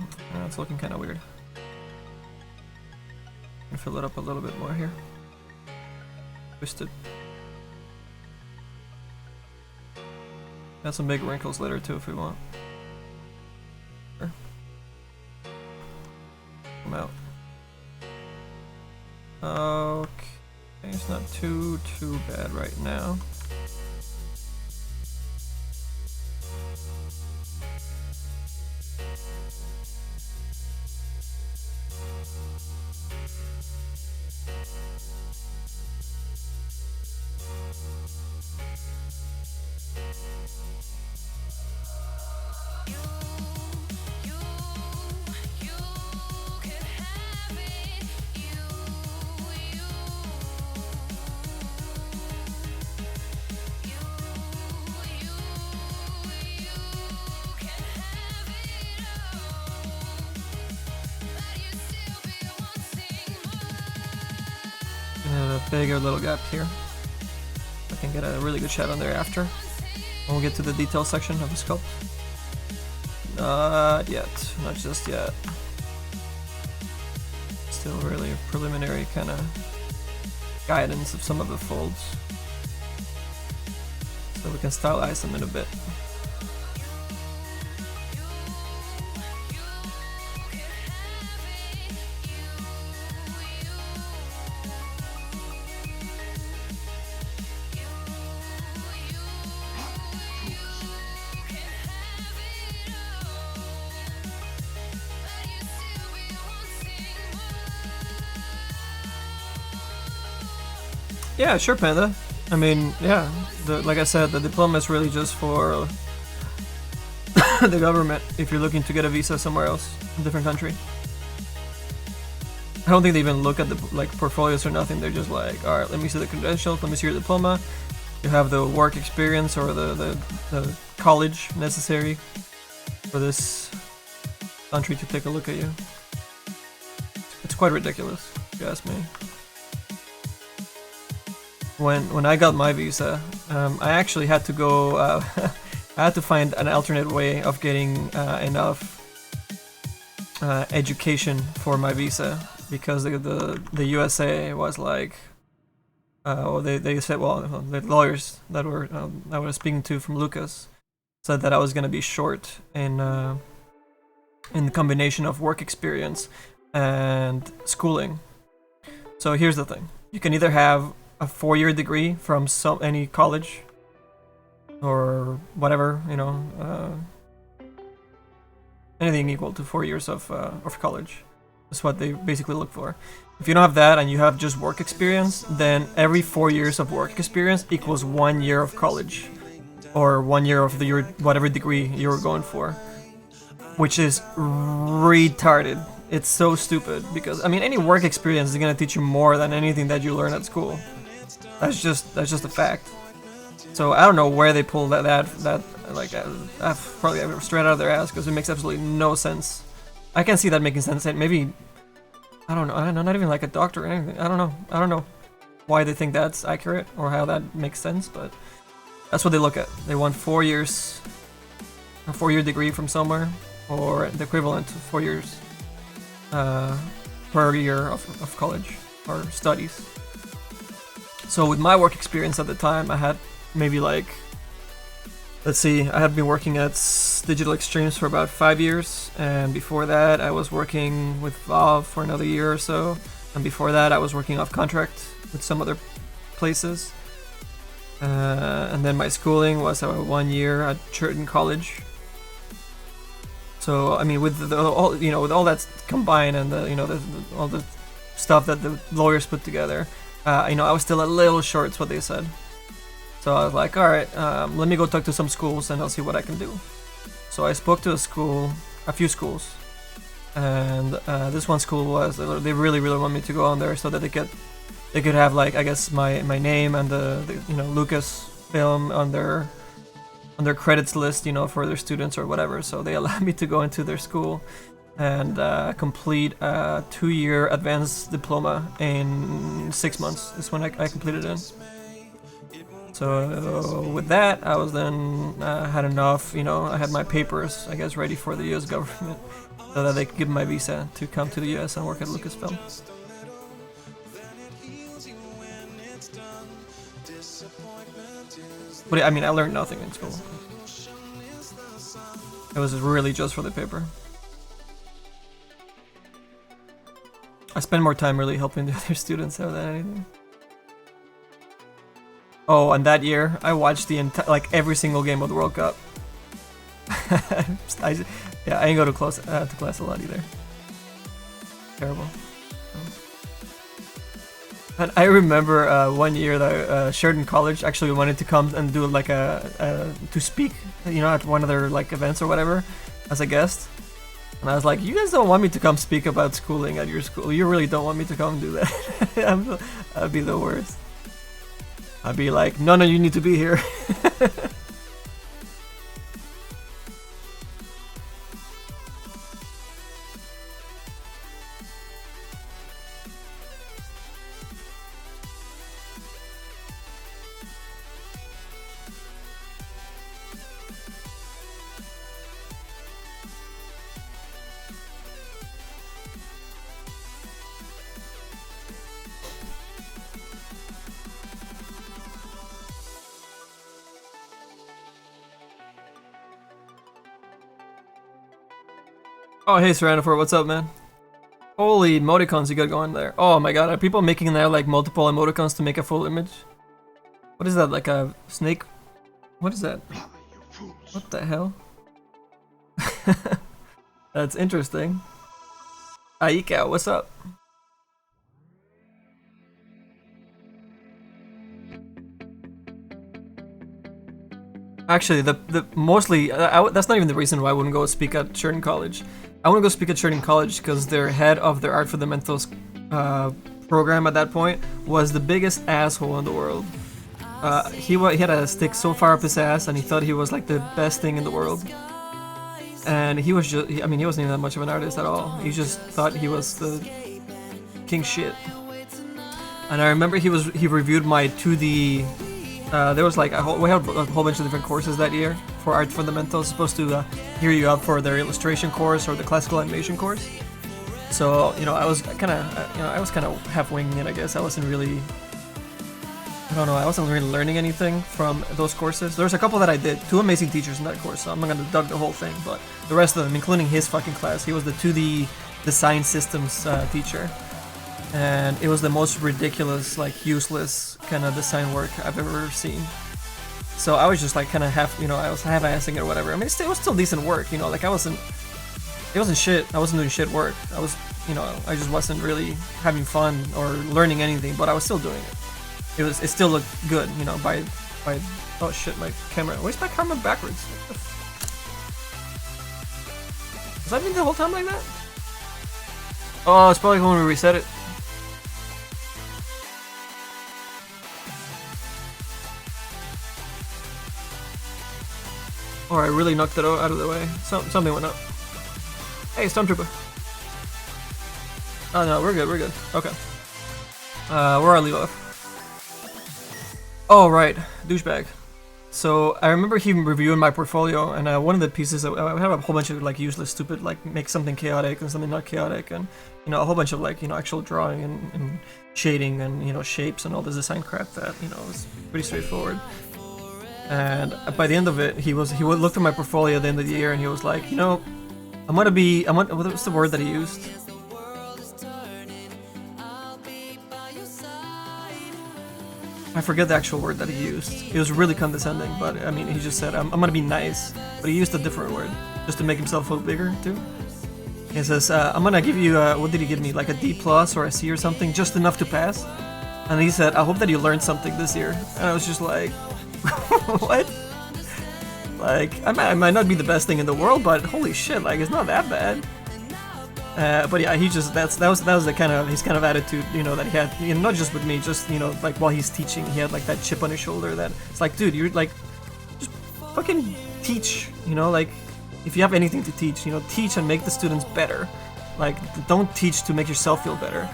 It's looking kind of weird. Fill it up a little bit more here. Twist it. Add some big wrinkles later too if we want. Sure. Come out. Okay, it's not too bad right now. A bigger little gap here. I can get a really good shot on there after. When we get to the detail section of the sculpt. Not yet, not just yet. Still really preliminary kind of guidance of some of the folds. So we can stylize them in a bit. Yeah, sure, Panda. I mean, yeah, like I said, the diploma is really just for the government if you're looking to get a visa somewhere else, a different country. I don't think they even look at the portfolios or nothing. They're just like, all right, let me see the credentials, let me see your diploma. You have the work experience or the college necessary for this country to take a look at you. It's quite ridiculous, if you ask me. When I got my visa, I actually had to go. I had to find an alternate way of getting enough education for my visa because the USA was like, they said, well, the lawyers that were I was speaking to from Lucas said that I was gonna be short in the combination of work experience and schooling. So here's the thing: you can either have a 4-year degree from any college or whatever, you know, anything equal to 4 years of college. That's what they basically look for. If you don't have that and you have just work experience, then every 4 years of work experience equals 1 year of college or 1 year of your whatever degree you were going for, which is retarded. It's so stupid because, I mean, any work experience is gonna teach you more than anything that you learn at school. That's just a fact. So I don't know where they pulled that like probably straight out of their ass because it makes absolutely no sense. I can see that making sense. Maybe I don't know, not even like a doctor or anything. I don't know why they think that's accurate or how that makes sense, but that's what they look at. They want 4 years, a 4-year degree from somewhere, or the equivalent to 4 years per year of college or studies. So with my work experience at the time, I had maybe like, let's see, I had been working at Digital Extremes for about 5 years, and before that I was working with Valve for another year or so, and before that I was working off contract with some other places. And then my schooling was 1 year at Churton College. So I mean, with all, you know, with all that combined and all the stuff that the lawyers put together, you know, I was still a little short, is what they said. So I was like, all right, let me go talk to some schools and I'll see what I can do. So I spoke to a few schools, and this one school was, they really want me to go on there so that they could have, like, I guess my name and the you know, Lucas film on their credits list, you know, for their students or whatever. So they allowed me to go into their school and complete a 2-year advanced diploma in 6 months. Is when I completed it. So with that, I was then had enough, you know, I had my papers, I guess, ready for the US government so that they could give me my visa to come to the US and work at Lucasfilm. But I mean, I learned nothing in school. It was really just for the paper. I spend more time really helping the other students than anything. Oh, and that year I watched the entire, like every single game of the World Cup. I didn't go to class a lot either. Terrible. And I remember one year that Sheridan College actually wanted to come and do like to speak, you know, at one of their like events or whatever, as a guest. And I was like, you guys don't want me to come speak about schooling at your school. You really don't want me to come do that. I'd be the worst. I'd be like, no, you need to be here. Oh, hey, Serenifor, what's up, man? Holy emoticons you got going there. Oh my god, are people making there like multiple emoticons to make a full image? What is that, like a snake? What is that? What the hell? That's interesting. Aika, what's up? Actually, the mostly that's not even the reason why I wouldn't go speak at Sheridan College. I want to go speak at Sheridan College because their head of their Art Fundamentals program at that point was the biggest asshole in the world. He had a stick so far up his ass, and he thought he was like the best thing in the world. And he was just, I mean, he wasn't even that much of an artist at all. He just thought he was the king shit. And I remember he reviewed my 2D. There was like we had a whole bunch of different courses that year for Art Fundamentals, supposed to gear you up for their illustration course or the classical animation course. So you know, I was kind of half winging it, I guess. I wasn't really learning anything from those courses. There's a couple that I did. 2 amazing teachers in that course, so I'm not gonna dug the whole thing. But the rest of them, including his fucking class, he was the 2D design systems teacher. And it was the most ridiculous, like useless kind of design work I've ever seen. So I was just like kind of I was half-assing it or whatever. I mean, it was still decent work, you know, like it wasn't shit. I wasn't doing shit work. I was, you know, I just wasn't really having fun or learning anything, but I was still doing it. It still looked good, you know, by, oh shit, my camera, where's my camera backwards? Was I been the whole time like that? Oh, it's probably when we reset it. Or I really knocked it out of the way. Something went up. Hey, Stormtrooper. Oh no, we're good. Okay. Where I leave off. Oh right, douchebag. So I remember him reviewing my portfolio, and one of the pieces I have a whole bunch of like useless, stupid, like make something chaotic and something not chaotic, and you know a whole bunch of like actual drawing and shading and shapes and all this design crap that was pretty straightforward. And by the end of it, he looked at my portfolio at the end of the year, and he was like, what's the word that he used? I forget the actual word that he used. It was really condescending, but I mean, he just said, I'm gonna be nice. But he used a different word, just to make himself look bigger, too. He says, I'm gonna give you, what did he give me, like a D+ or a C or something, just enough to pass? And he said, I hope that you learned something this year. And I was just like, what? Like, I might not be the best thing in the world, but holy shit, like, it's not that bad. But yeah, he just, that was the kind of, his kind of attitude, that he had, not just with me, just, like, while he's teaching, he had, like, that chip on his shoulder that, it's like, dude, you're, like, just fucking teach, like, if you have anything to teach, teach and make the students better. Like, don't teach to make yourself feel better.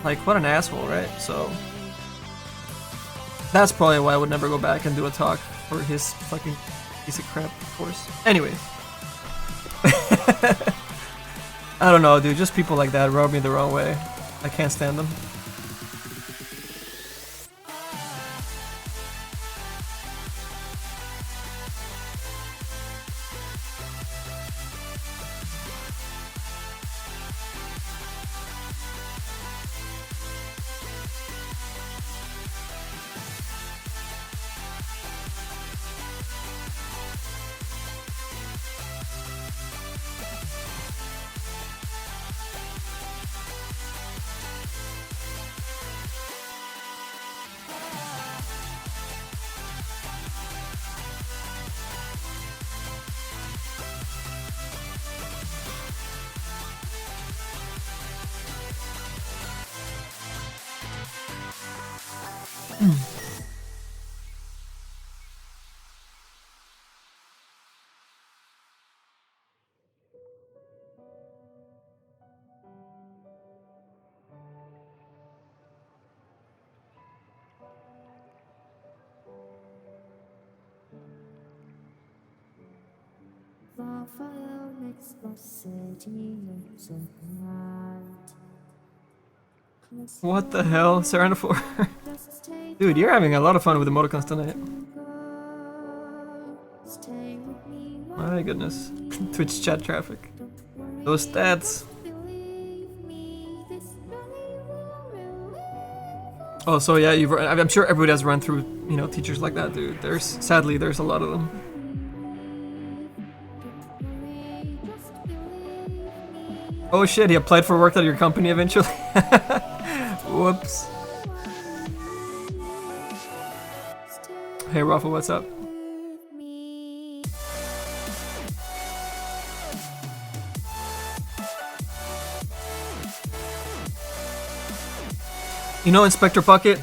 Like, what an asshole, right? So That's probably why I would never go back and do a talk for his fucking piece of crap course. Anyways. I don't know, dude. Just people like that rub me the wrong way. I can't stand them. What the hell? Surrender 4. Dude, you're having a lot of fun with emoticons tonight. My goodness. Twitch chat traffic. Those stats. Oh, so yeah, I'm sure everybody has run through, you know, teachers like that, dude. Sadly, there's a lot of them. Oh shit, he applied for work at your company eventually? Whoops. Hey Rafa, what's up? You know, Inspector Pocket,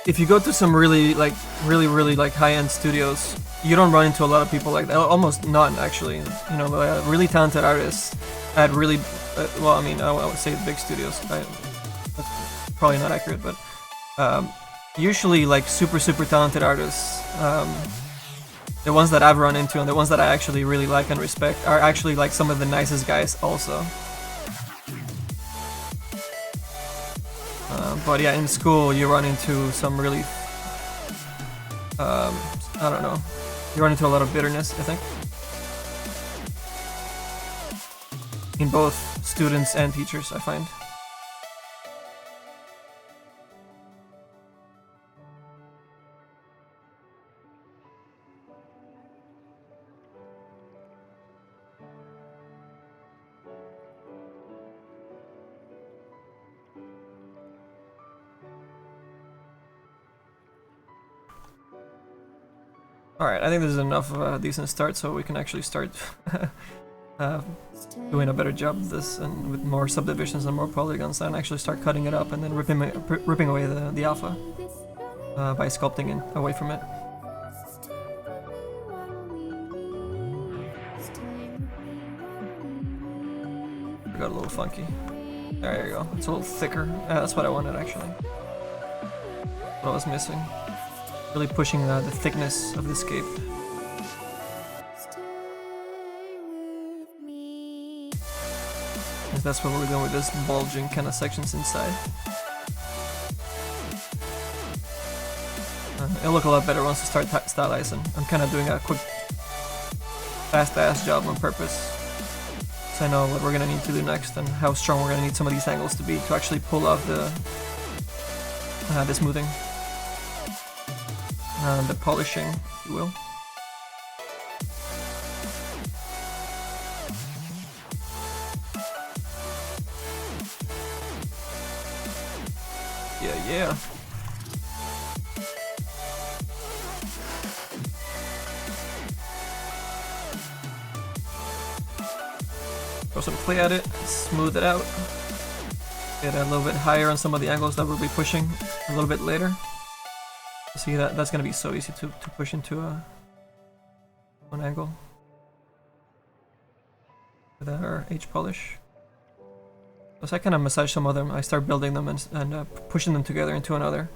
if you go to some really high-end studios, you don't run into a lot of people like that. Almost none, actually. You know, really talented artists at really, well, I mean, I would say big studios. That's probably not accurate, but usually like super talented artists, the ones that I've run into and the ones that I actually really like and respect are actually like some of the nicest guys also. But yeah, in school you run into some really, I don't know, you run into a lot of bitterness, I think. In both students and teachers, I find. Alright, I think this is enough of a decent start so we can actually start doing a better job of this, and with more subdivisions and more polygons, and actually start cutting it up and then ripping away the alpha by sculpting it away from it. I got a little funky. There you go. It's a little thicker. That's what I wanted actually. What I was missing. Really pushing the thickness of this cape. That's what we're doing with this bulging kind of sections inside. It'll look a lot better once I start stylizing. I'm kind of doing a quick, fast-ass job on purpose, so I know what we're gonna need to do next and how strong we're gonna need some of these angles to be to actually pull off the smoothing, the polishing, if you will. Yeah. Throw some clay at it, smooth it out. Get a little bit higher on some of the angles that we'll be pushing a little bit later. See, that's gonna be so easy to push into one angle with our H polish. So I kind of massage some of them, I start building them and pushing them together into another.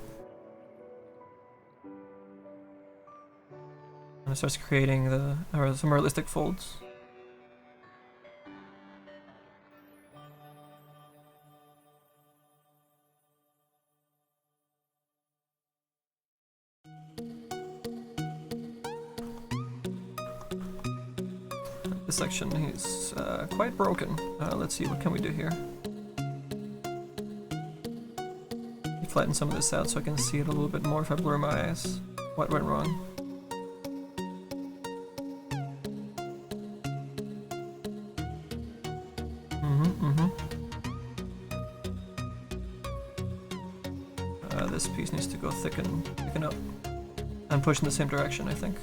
it starts creating some realistic folds. This section is quite broken. Let's see, what can we do here? Flatten some of this out so I can see it a little bit more if I blur my eyes. What went wrong? This piece needs to go thicken up and push in the same direction, I think.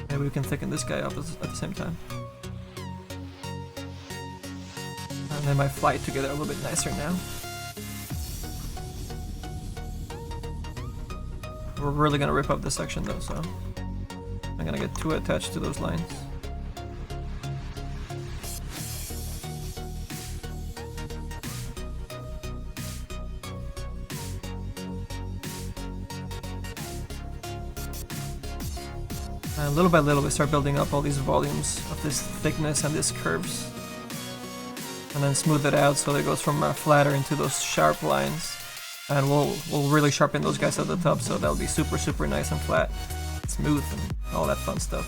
Maybe we can thicken this guy up at the same time. And they might fly together a little bit nicer now. We're really gonna rip up this section though, so I'm gonna get too attached to those lines. And little by little we start building up all these volumes of this thickness and these curves. And then smooth it out so that it goes from flatter into those sharp lines. And we'll really sharpen those guys at the top, so that'll be super nice and flat, smooth, and all that fun stuff.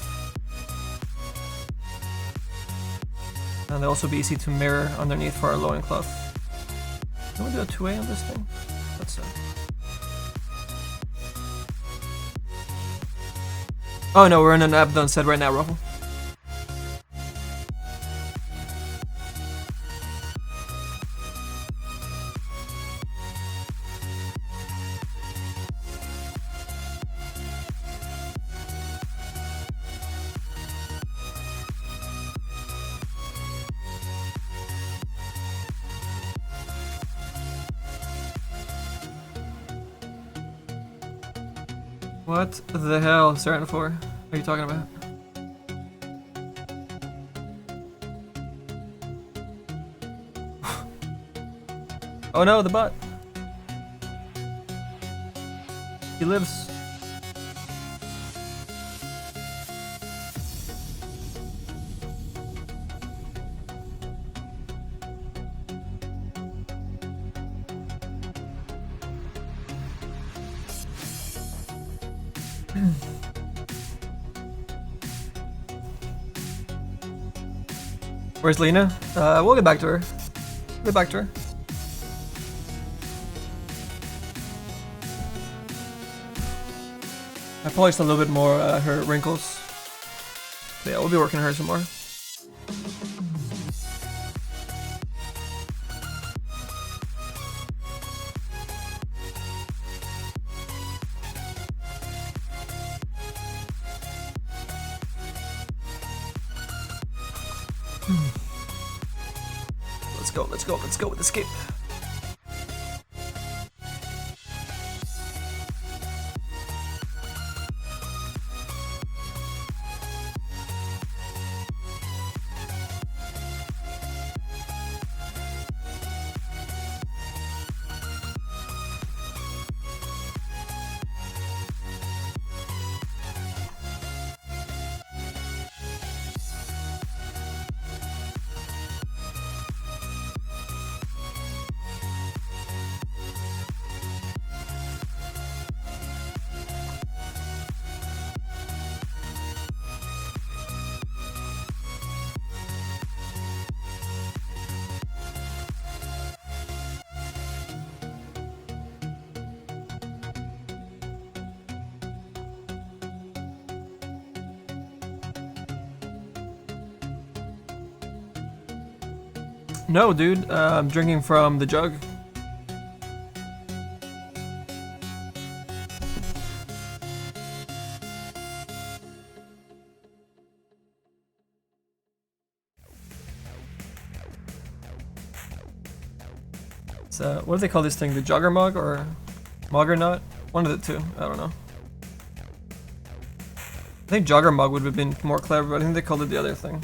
And they'll also be easy to mirror underneath for our loincloth. Can we do a 2A on this thing? Let's Oh no, we're in an Abaddon set right now, Ruffle. What the hell, starting for? What are you talking about? Oh no, the bot! He lives. Where's Lena? We'll get back to her. Get back to her. I polished a little bit more her wrinkles. But yeah, we'll be working on her some more. Let's go with escape. No, dude, I'm drinking from the jug. So, what do they call this thing? The jogger mug or Muggernaut? One of the two, I don't know. I think jogger mug would have been more clever, but I think they called it the other thing.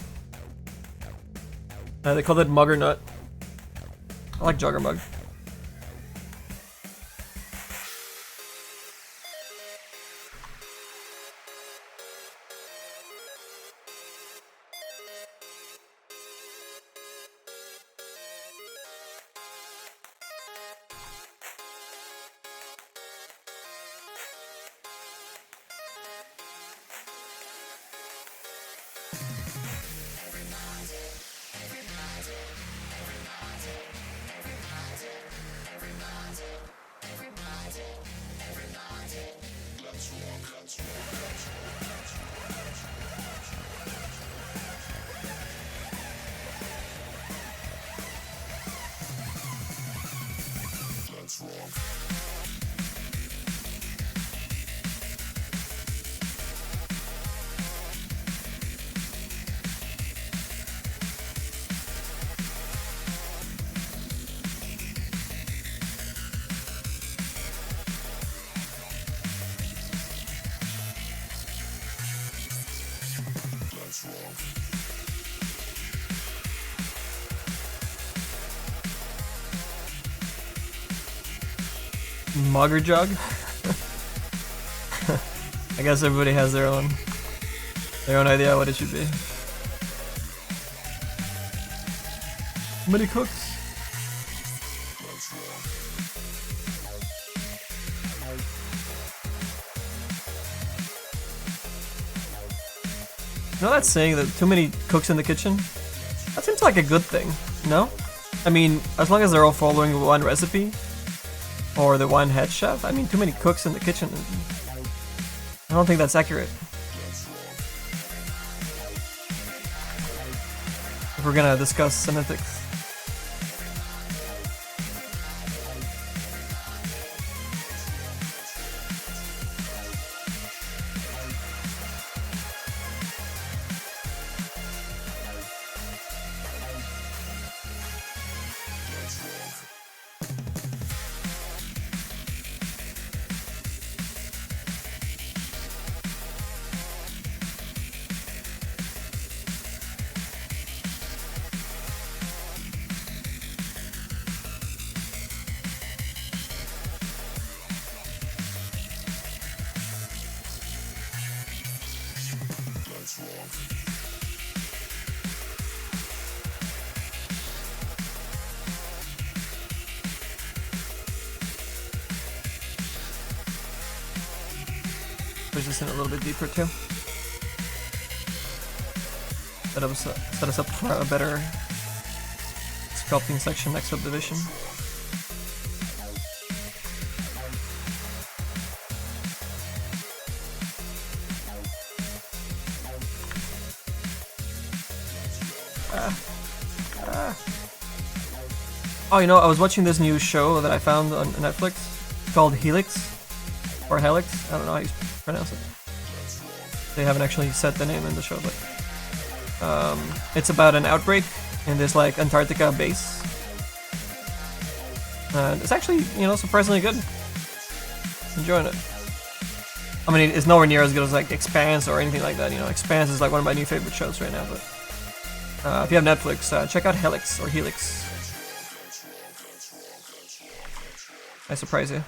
They called it Muggernut. I like jogger mug. Mugger jug. I guess everybody has their own idea what it should be. Many cooks. You know that saying that too many cooks in the kitchen? That seems like a good thing, no? I mean, as long as they're all following one recipe, or the one head chef, I mean, too many cooks in the kitchen. I don't think that's accurate. If we're gonna discuss semantics. Push this in a little bit deeper too. Set us up for a better sculpting section next subdivision. Oh, you know, I was watching this new show that I found on Netflix called Helix, or Helix, I don't know how you pronounce it. They haven't actually said the name in the show, but it's about an outbreak in this like Antarctica base. And it's actually, you know, surprisingly good. Enjoying it. I mean, it's nowhere near as good as like Expanse or anything like that, you know. Expanse is like one of my new favorite shows right now, but if you have Netflix, check out Helix or Helix. I surprise you.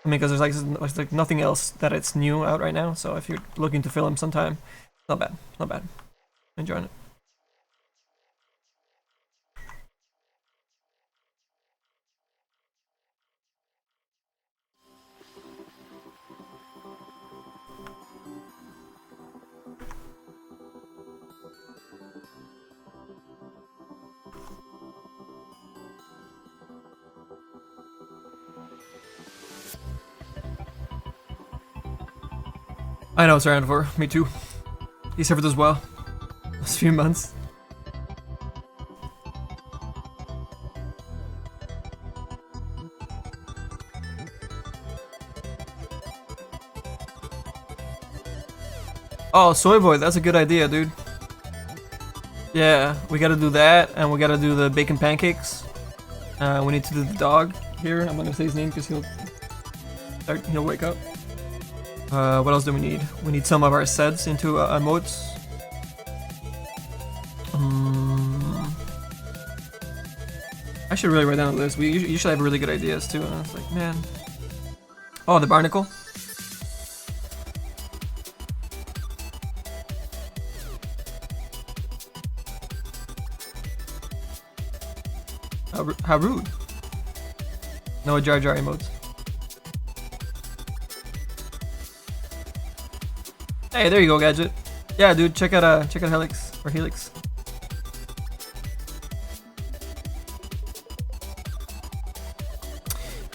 I mean, because there's like nothing else that it's new out right now, so if you're looking to film sometime, not bad, not bad. Enjoying it. I know it's around for me too. He suffered as well. Last few months. Oh, soy boy, that's a good idea, dude. Yeah, we gotta do that, and we gotta do the bacon pancakes. We need to do the dog here. I'm not gonna say his name because he'll wake up. What else do we need? We need some of our sets into emotes. I should really write down a list. We usually have really good ideas too, and I was like, man. Oh, the barnacle. How rude. No Jar Jar emotes. Hey, there you go, Gadget. Yeah, dude, check out Helix or Helix.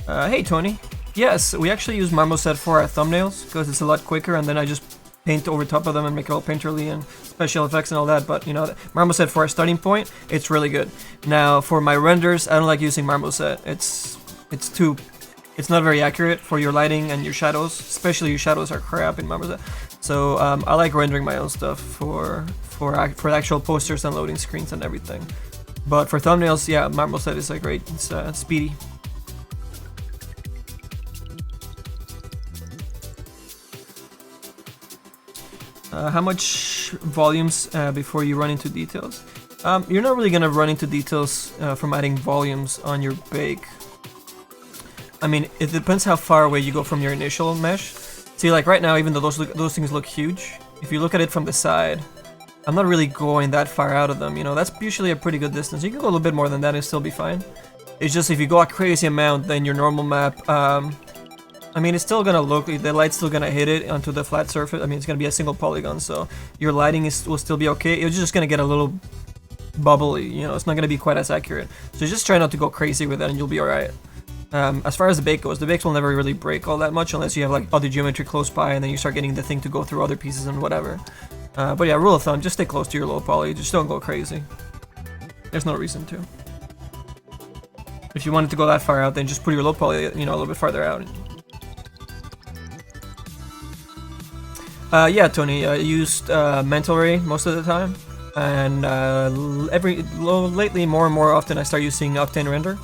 Hey, Tony. Yes, we actually use Marmoset for our thumbnails because it's a lot quicker, and then I just paint over top of them and make it all painterly and special effects and all that. But you know, Marmoset for our starting point, it's really good. Now, for my renders, I don't like using Marmoset. It's not very accurate for your lighting and your shadows, especially your shadows are crap in Marmoset. So I like rendering my own stuff for actual posters and loading screens and everything. But for thumbnails, yeah, Marmoset is like great. It's speedy. How much volumes before you run into details? You're not really gonna run into details from adding volumes on your bake. I mean, it depends how far away you go from your initial mesh. See, like right now, even though those things look huge, if you look at it from the side, I'm not really going that far out of them. You know, that's usually a pretty good distance. You can go a little bit more than that and still be fine. It's just if you go a crazy amount, then your normal map, I mean, it's still gonna look, the light's still gonna hit it onto the flat surface. I mean, it's gonna be a single polygon, so your lighting will still be okay. It's just gonna get a little bubbly, you know, it's not gonna be quite as accurate. So just try not to go crazy with that and you'll be alright. As far as the bake goes, the bakes will never really break all that much unless you have like other geometry close by and then you start getting the thing to go through other pieces and whatever. But yeah, rule of thumb, just stay close to your low poly, just don't go crazy. There's no reason to. If you wanted to go that far out, then just put your low poly, you know, a little bit farther out. Yeah, Tony, I used Mental Ray most of the time, and lately more and more often I start using Octane Render.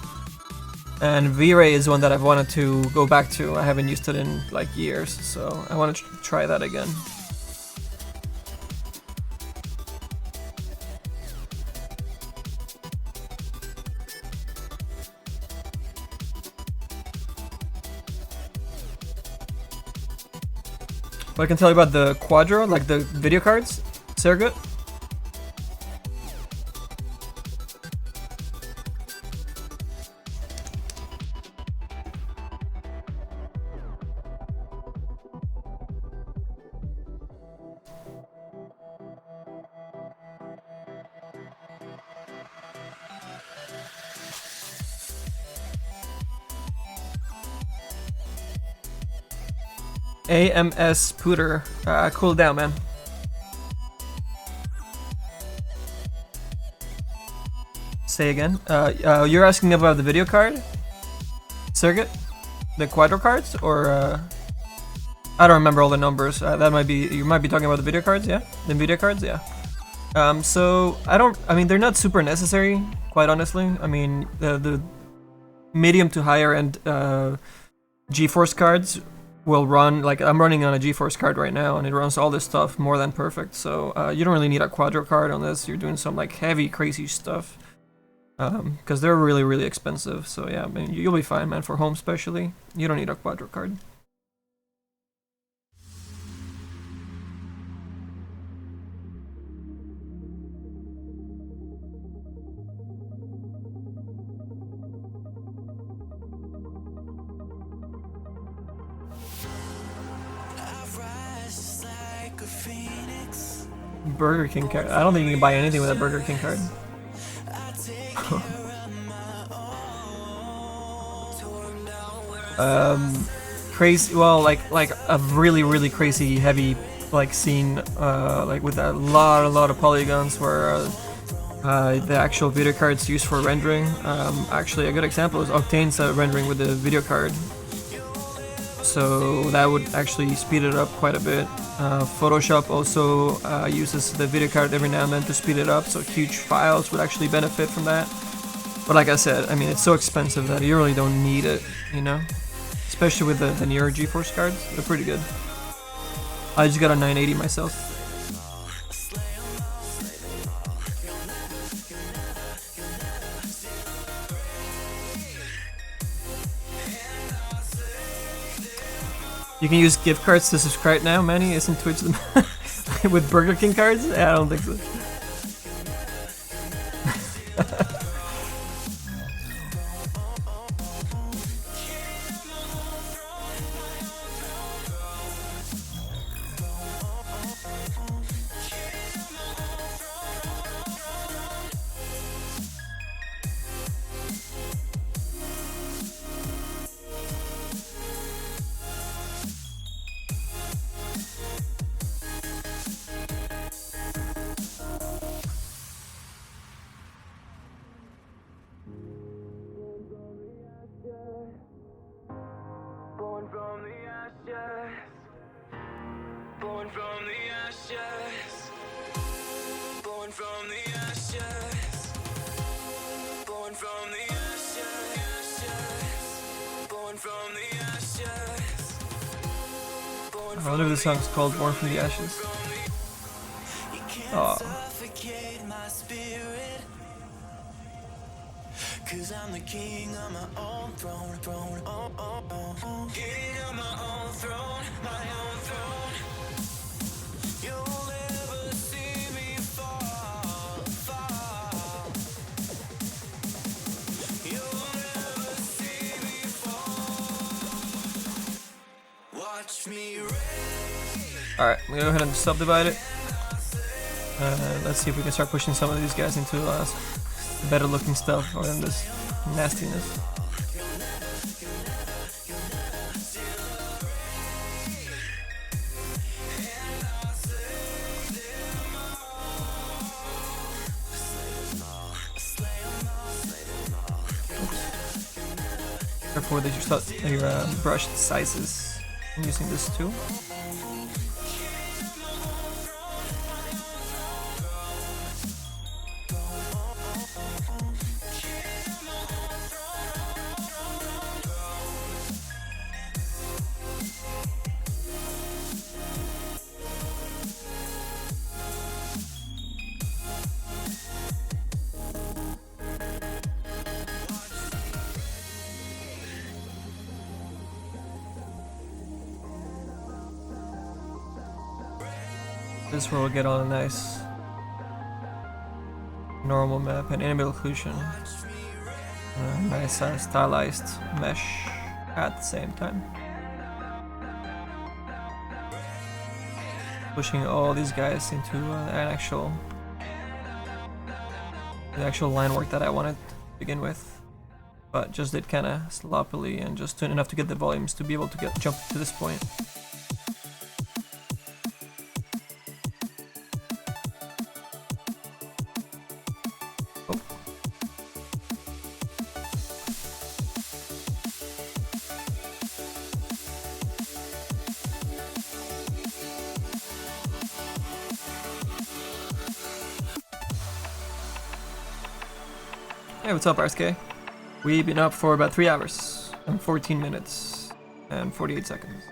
And V-Ray is one that I've wanted to go back to. I haven't used it in like years, so I want to try that again. What I can tell you about the Quadro, like the video cards, they're good. AMS Pooter, cool down, man. Say again. You're asking about the video card circuit, the Quadro cards, or I don't remember all the numbers. That might be, you might be talking about the video cards, yeah. The video cards, yeah. So I mean, they're not super necessary, quite honestly. I mean, the medium to higher end GeForce cards will run, like I'm running on a GeForce card right now and it runs all this stuff more than perfect, so you don't really need a Quadro card unless you're doing some like heavy crazy stuff, because they're really expensive. So yeah, I mean, you'll be fine, man. For home especially, you don't need a Quadro card. Burger King card. I don't think you can buy anything with a Burger King card. Crazy. Well, like a really crazy heavy like scene, like with a lot of polygons where the actual video cards used for rendering. Actually, a good example is Octane's rendering with the video card. So that would actually speed it up quite a bit. Photoshop also uses the video card every now and then to speed it up, so huge files would actually benefit from that. But like I said, I mean, it's so expensive that you really don't need it, you know? Especially with the newer GeForce cards, they're pretty good. I just got a 980 myself. You can use gift cards to subscribe now, Manny? Isn't Twitch the with Burger King cards? Yeah, I don't think so. I wonder if the song's called Born from the Ashes. Oh. Cause I'm the king on my own throne, king on my own throne, my own throne. You'll never see me fall, fall. You'll never see me fall. Watch me rain. Alright, I'm gonna go ahead and subdivide it. Let's see if we can start pushing some of these guys into better looking stuff other than this nastiness. Careful with your brush sizes. I'm using this too. This is where we'll get on a nice normal map and enemy occlusion. Nice stylized mesh at the same time. Pushing all these guys into the actual line work that I wanted to begin with, but just did kind of sloppily and just enough to get the volumes to be able to jump to this point. Hey, what's up, RSK? We've been up for about 3 hours and 14 minutes and 48 seconds.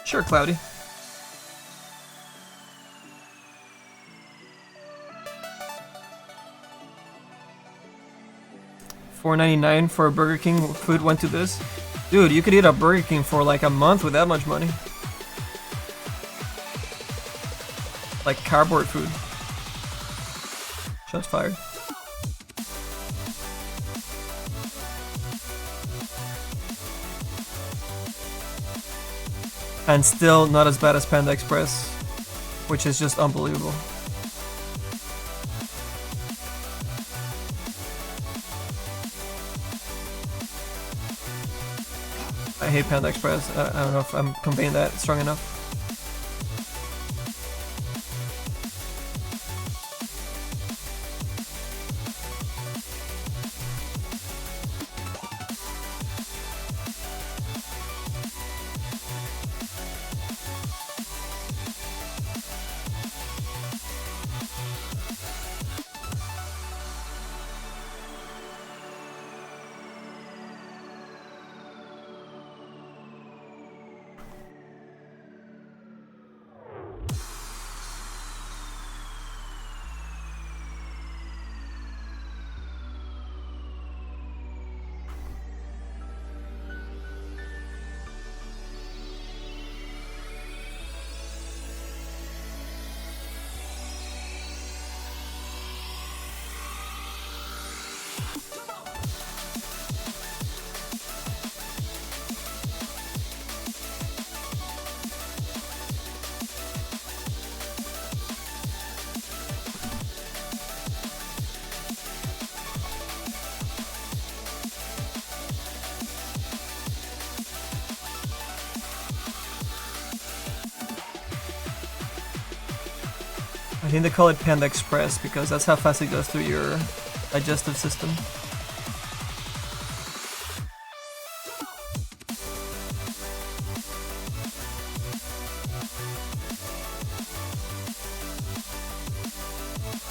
Sure, Cloudy. $4.99 for a Burger King food went to this. Dude, you could eat a Burger King for like a month with that much money. Like cardboard food. Shots fired. And still not as bad as Panda Express, which is just unbelievable. I hate Panda Express. I don't know if I'm conveying that strong enough. I think they call it Panda Express because that's how fast it goes through your digestive system.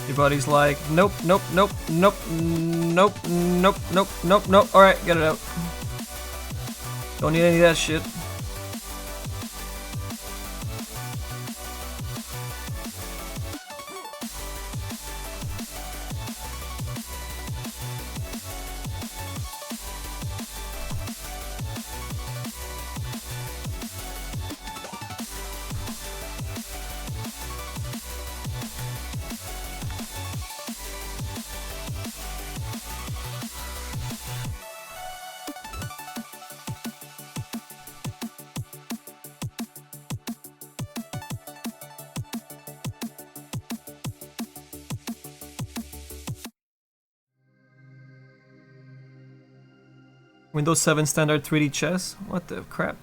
Your body's like, nope, nope, nope, nope, nope, nope, nope, nope, nope. Alright, get it out. Don't need any of that shit. Windows 7 standard 3D chess? What the crap?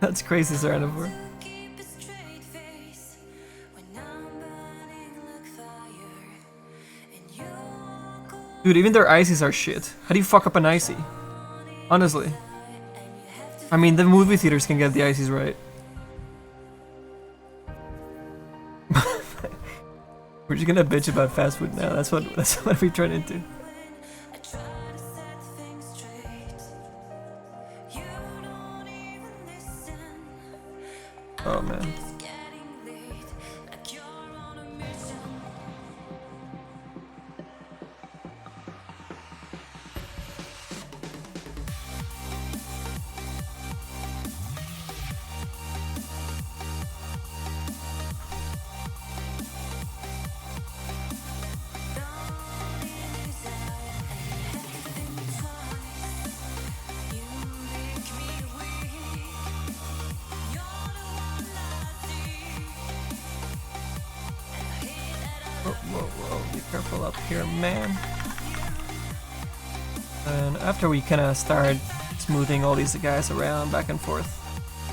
That's crazy, Serenivore. Dude, even their ices are shit. How do you fuck up an icy? Honestly. I mean, the movie theaters can get the ices right. We're just gonna bitch about fast food now. That's what we turn into. Oh man. Whoa, be careful up here, man. And after we kind of start smoothing all these guys around back and forth,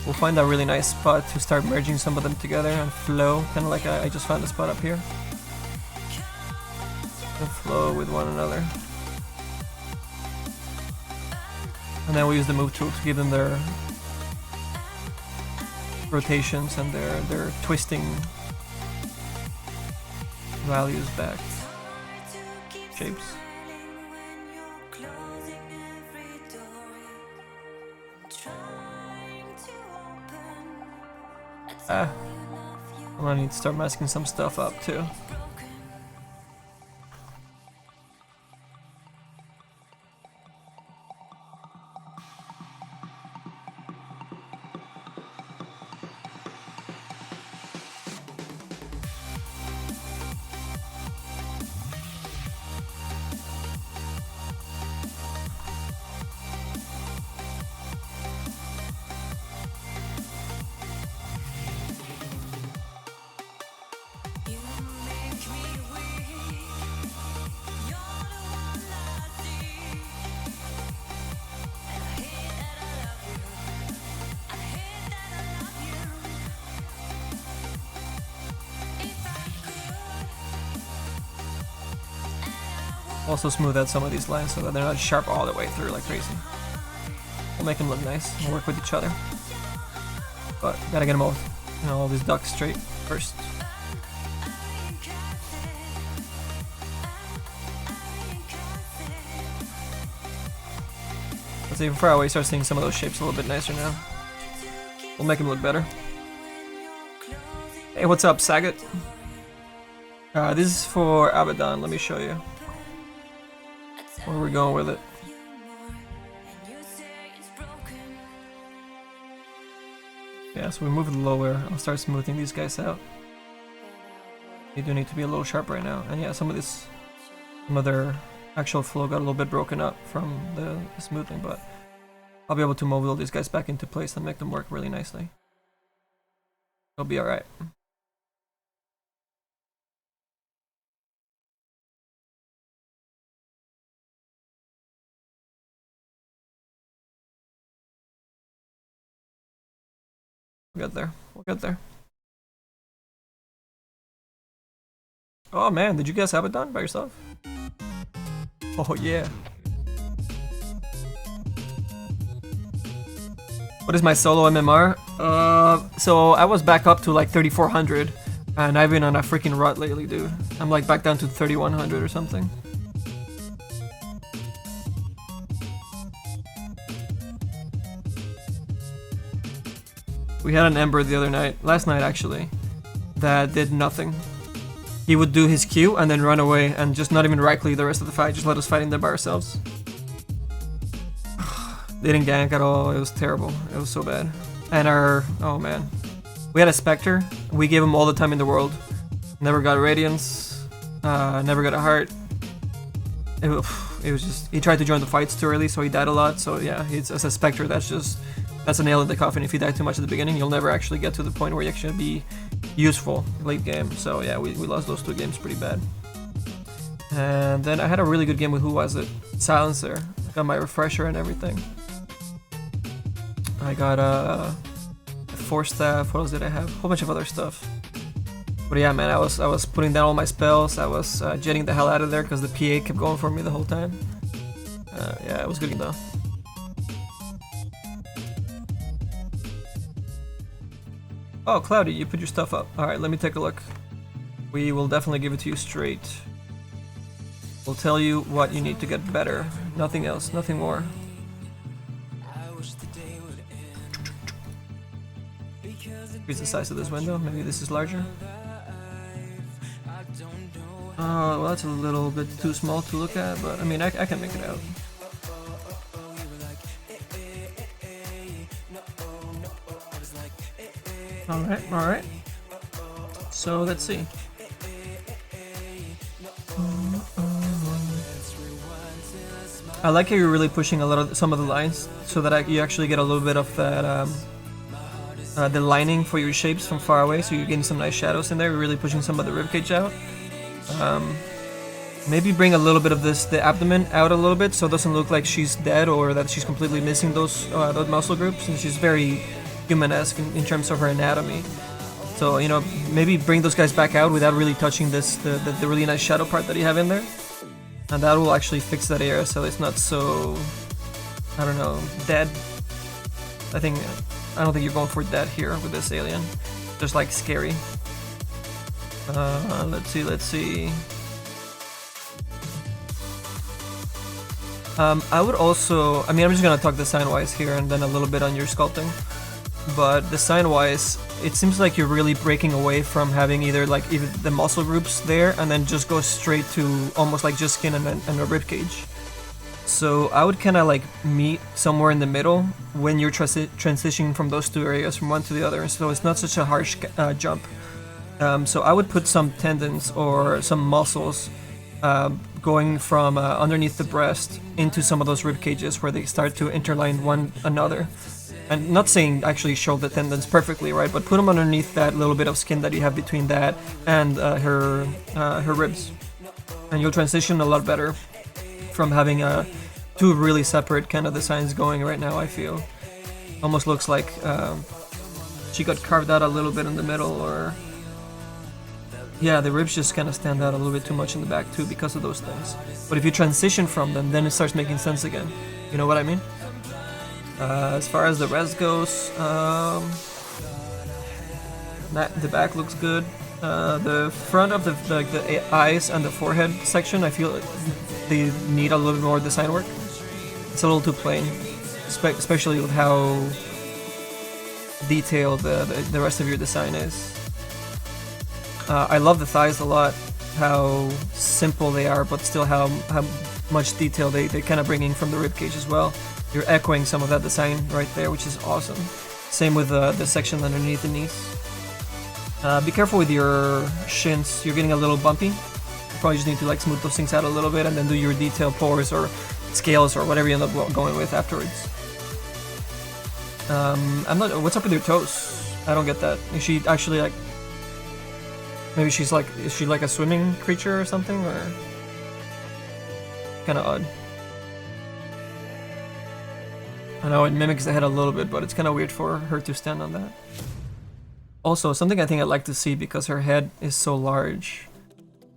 we'll find a really nice spot to start merging some of them together and flow, kind of like I just found a spot up here. And flow with one another. And then we use the move tool to give them their rotations and their twisting values back. Shapes. I'm gonna need to start masking some stuff up too. Also smooth out some of these lines so that they're not sharp all the way through like crazy. We'll make them look nice and work with each other. But gotta get them all, all these ducks straight first. Let's even far away start seeing some of those shapes a little bit nicer now. We'll make them look better. Hey, what's up, Sagat? This is for Abaddon. Let me show you where we're going with it. Yeah, so we move it lower. I'll start smoothing these guys out. They do need to be a little sharp right now. And yeah, some of their actual flow got a little bit broken up from the smoothing, but I'll be able to mold all these guys back into place and make them work really nicely. It'll be alright. We'll get there. We'll get there. Oh man, did you guys have it done by yourself? Oh yeah. What is my solo MMR? So I was back up to like 3400 and I've been on a freaking rut lately, dude. I'm like back down to 3100 or something. We had an Ember the other night, last night actually, that did nothing. He would do his Q and then run away and just not even right click the rest of the fight, just let us fight in there by ourselves. They didn't gank at all, it was terrible, it was so bad. And oh man. We had a Spectre, we gave him all the time in the world. Never got a Radiance, never got a heart. It was just, he tried to join the fights too early, so he died a lot, so yeah, as a Spectre, that's a nail in the coffin. If you die too much at the beginning, you'll never actually get to the point where you actually be useful late game. So yeah, we lost those 2 games pretty bad. And then I had a really good game with, who was it? Silencer. I got my refresher and everything. I got a Force Staff. What else did I have? A whole bunch of other stuff. But yeah, man, I was putting down all my spells. I was jetting the hell out of there because the PA kept going for me the whole time. Yeah, it was good though. Oh, Cloudy, you put your stuff up. Alright, let me take a look. We will definitely give it to you straight. We'll tell you what you need to get better. Nothing else, nothing more. Increase the size of this window. Maybe this is larger. Oh, well, that's a little bit too small to look at, but I mean, I can make it out. Alright. So let's see. I like how you're really pushing some of the lines so that you actually get a little bit of that the lining for your shapes from far away, so you're getting some nice shadows in there. You're really pushing some of the ribcage out. Maybe bring a little bit of the abdomen out a little bit, so it doesn't look like she's dead or that she's completely missing those muscle groups, and she's very human-esque in terms of her anatomy. So, you know, maybe bring those guys back out without really touching the really nice shadow part that you have in there. And that will actually fix that area so it's not so, I don't know, dead. I don't think you're going for dead here with this alien. Just like scary. Let's see. I would also, I mean, I'm just gonna talk design-wise here and then a little bit on your sculpting. But design-wise, it seems like you're really breaking away from having either the muscle groups there and then just go straight to almost like just skin and a ribcage. So I would kind of like meet somewhere in the middle when you're transitioning from those 2 areas from one to the other, so it's not such a harsh jump. So I would put some tendons or some muscles going from underneath the breast into some of those rib cages where they start to interline one another. And not saying actually show the tendons perfectly, right? But put them underneath that little bit of skin that you have between that and her ribs, and you'll transition a lot better from having 2 really separate kind of designs going right now. I feel almost looks like she got carved out a little bit in the middle, or yeah, the ribs just kind of stand out a little bit too much in the back too because of those things. But if you transition from them, then it starts making sense again. You know what I mean? As far as the rest goes, the back looks good. The front of the eyes and the forehead section, I feel they need a little bit more design work. It's a little too plain, especially with how detailed the rest of your design is. I love the thighs a lot, how simple they are, but still how much detail they kind of bringing from the ribcage as well. You're echoing some of that design right there, which is awesome. Same with the section underneath the knees. Be careful with your shins. You're getting a little bumpy. You probably just need to like smooth those things out a little bit and then do your detail pores or scales or whatever you end up going with afterwards. What's up with your toes? I don't get that. Is she actually like... Maybe she's like... Is she like a swimming creature or something? Or... Kinda odd. I know it mimics the head a little bit, but it's kind of weird for her to stand on that. Also, something I think I'd like to see, because her head is so large,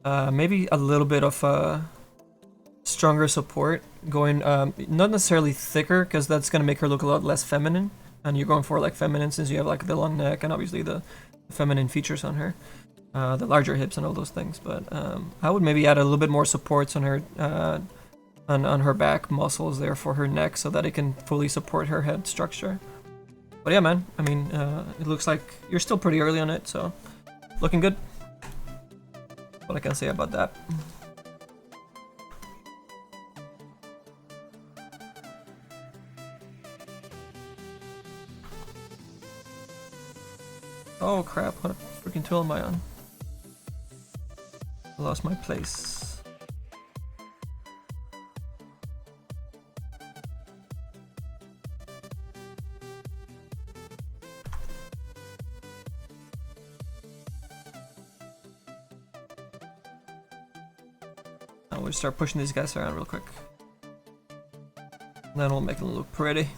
maybe a little bit of stronger support, going not necessarily thicker, because that's going to make her look a lot less feminine, and you're going for like feminine since you have like the long neck and obviously the feminine features on her, the larger hips and all those things. But I would maybe add a little bit more supports on her on her back muscles there for her neck, so that it can fully support her head structure. But yeah, man, I mean, it looks like you're still pretty early on it, so looking good. What I can say about that. Oh crap, what freaking tool am I on? I lost my place. And we'll start pushing these guys around real quick. And then we'll make them look pretty.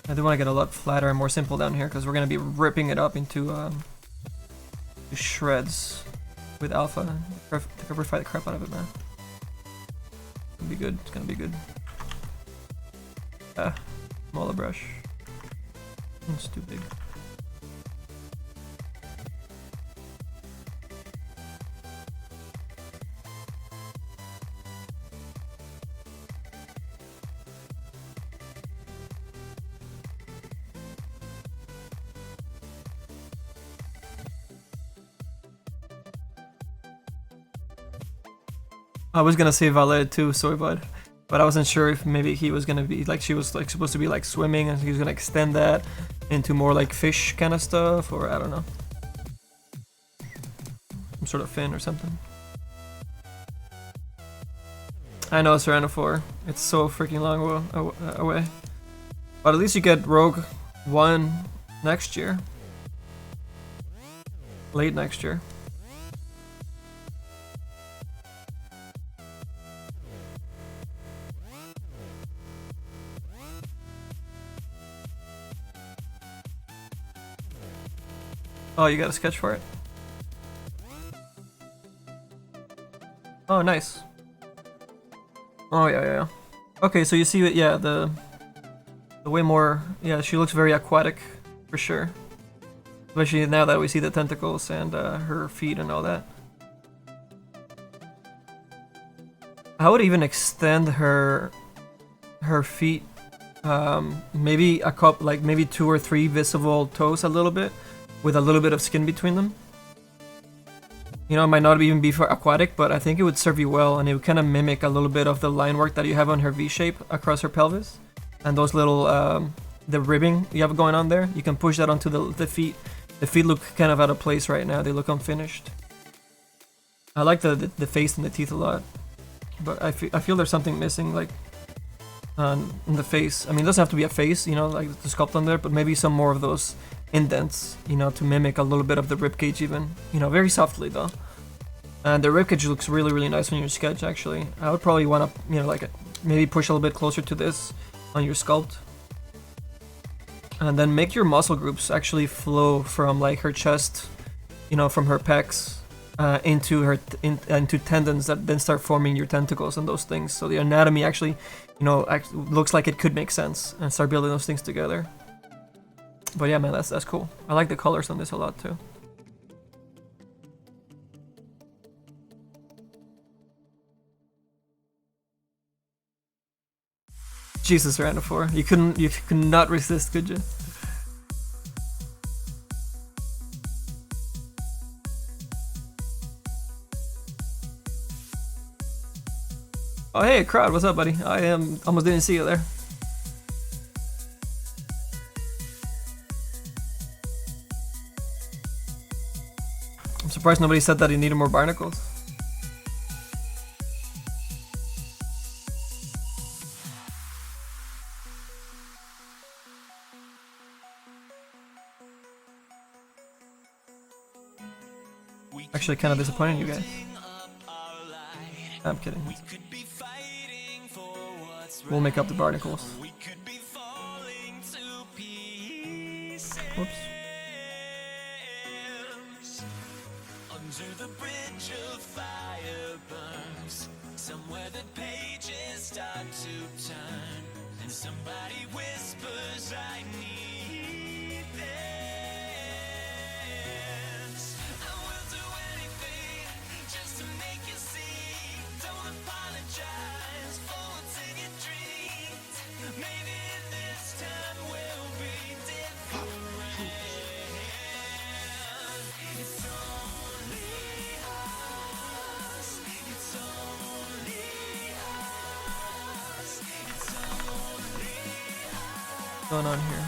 I do want to get a lot flatter and more simple down here because we're going to be ripping it up into shreds with alpha. Coverify the crap out of it, man. It's gonna be good. It's gonna be good. Smaller brush. It's too big. I was gonna say valet too, sorry bud, but I wasn't sure if maybe he was gonna be like, she was like supposed to be like swimming and he was gonna extend that into more like fish kind of stuff, or I don't know, some sort of fin or something. I know Serrano 4, it's so freaking long away, but at least you get Rogue 1 next year, late next year. Oh, you got a sketch for it? Oh, nice. Oh, yeah. Okay, so you see it, yeah, the way more, yeah, she looks very aquatic, for sure. Especially now that we see the tentacles and her feet and all that. I would even extend her feet, maybe a couple, like maybe 2 or 3 visible toes a little bit, with a little bit of skin between them. You know, it might not even be for aquatic, but I think it would serve you well, and it would kind of mimic a little bit of the line work that you have on her V-shape across her pelvis. And those little, the ribbing you have going on there, you can push that onto the feet. The feet look kind of out of place right now, they look unfinished. I like the face and the teeth a lot, but I feel there's something missing, like, in the face. I mean, it doesn't have to be a face, you know, like to sculpt on there, but maybe some more of those indents, you know, to mimic a little bit of the ribcage even, you know, very softly though. And the ribcage looks really, really nice on your sketch, actually. I would probably want to, you know, like maybe push a little bit closer to this on your sculpt. And then make your muscle groups actually flow from like her chest, you know, from her pecs into tendons that then start forming your tentacles and those things. So the anatomy actually, you know, looks like it could make sense and start building those things together. But yeah, man, that's cool. I like the colors on this a lot too. Jesus, Random 4, you could not resist, could you? Oh hey, crowd, what's up, buddy? I almost didn't see you there. I'm surprised nobody said that he needed more barnacles. Actually, kind of disappointing, you guys. I'm kidding. We'll make up the barnacles. Whoops. Under the bridge of fire burns, somewhere the pages start to turn, and somebody whispers, I need this. I will do anything just to make you see. Don't apologize for what's in your dreams. Maybe this time will be different. It's only What's going on here?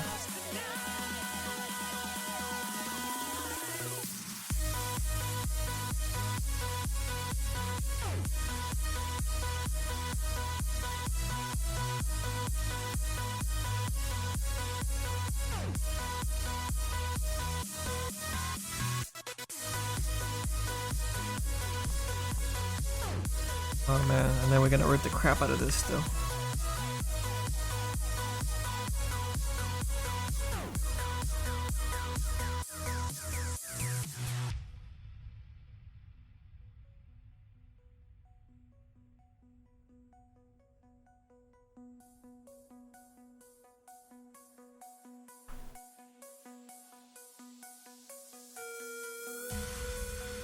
Oh man, and then we're gonna rip the crap out of this still.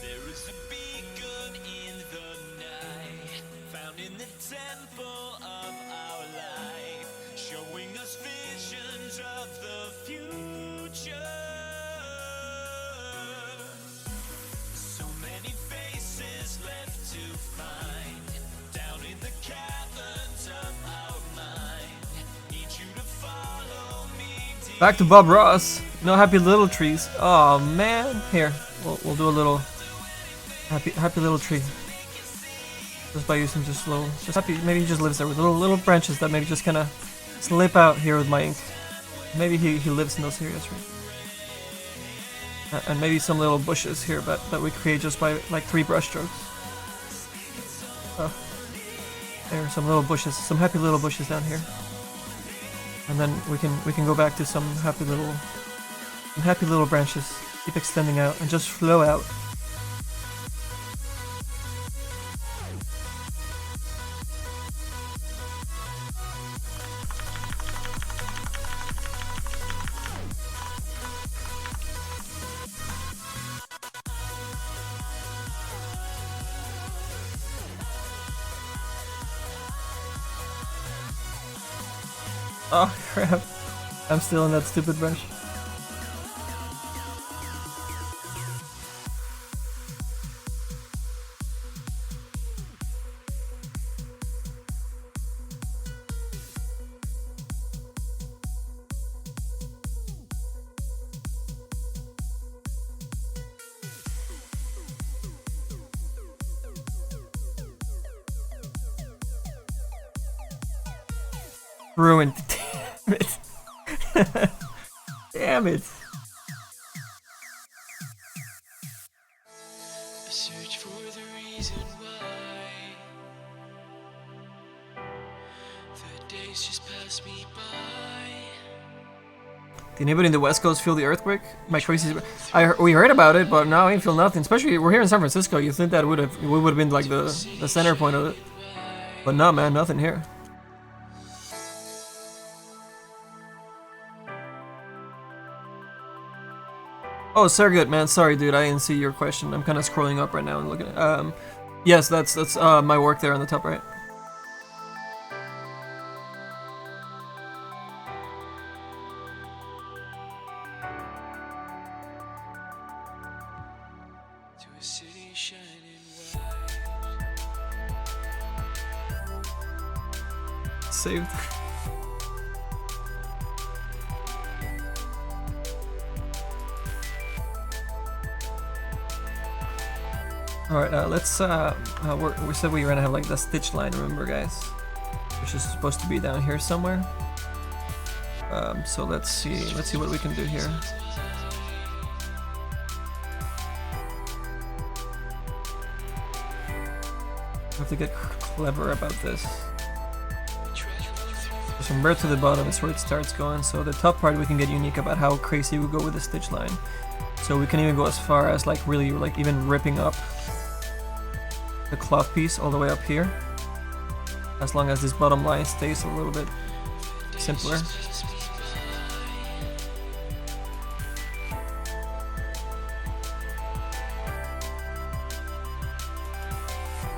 There is a beacon in the night, found in the temple of our life, showing us visions of the future. So many faces left to find, down in the caverns of our mind. Need you to follow me deep. Back to Bob Ross. No happy little trees. Oh man. Here, we'll do a little happy little tree. Just by using just little, just happy. Maybe he just lives there with little branches that maybe just kind of slip out here with my ink. Maybe he lives in those areas, right? And maybe some little bushes here, but that we create just by like 3 brush strokes. Oh, there are some little bushes, some happy little bushes down here. And then we can go back to some happy little branches. Keep extending out and just flow out. Oh crap, I'm still in that stupid brush. Ruined. Damn it. Damn it. Search for the reason why the days just pass me by. Did anybody in the West Coast feel the earthquake? My crazy. We heard about it, but now I ain't feel nothing. Especially we're here in San Francisco. You think that we would have been like the center point of it, but no, man, nothing here. Oh, Surrogate, man. Sorry, dude. I didn't see your question. I'm kind of scrolling up right now and looking at. Yes, that's my work there on the top right. To a city shining white. Saved. Alright, let's, we said we were gonna have like the stitch line, remember guys? Which is supposed to be down here somewhere. So let's see what we can do here. I have to get clever about this. From birth to the bottom is where it starts going, so the top part we can get unique about how crazy we go with the stitch line. So we can even go as far as like really like even ripping up the cloth piece all the way up here, as long as this bottom line stays a little bit simpler.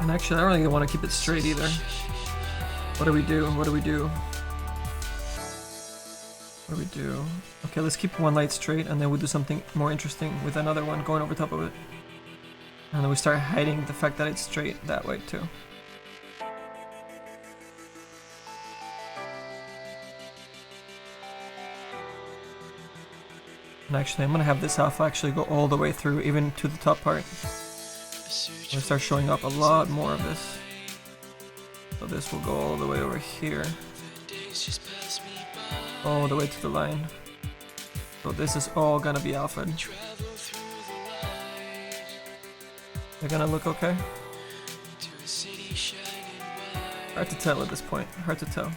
And actually I don't really want to keep it straight either. What do we do? What do we do? What do we do? Okay, let's keep one light straight and then we'll do something more interesting with another one going over top of it. And then we start hiding the fact that it's straight that way too. And actually, I'm gonna have this alpha actually go all the way through, even to the top part. I'm gonna start showing up a lot more of this. So this will go all the way over here. All the way to the line. So this is all gonna be alpha. They're gonna look okay? Hard to tell at this point, hard to tell.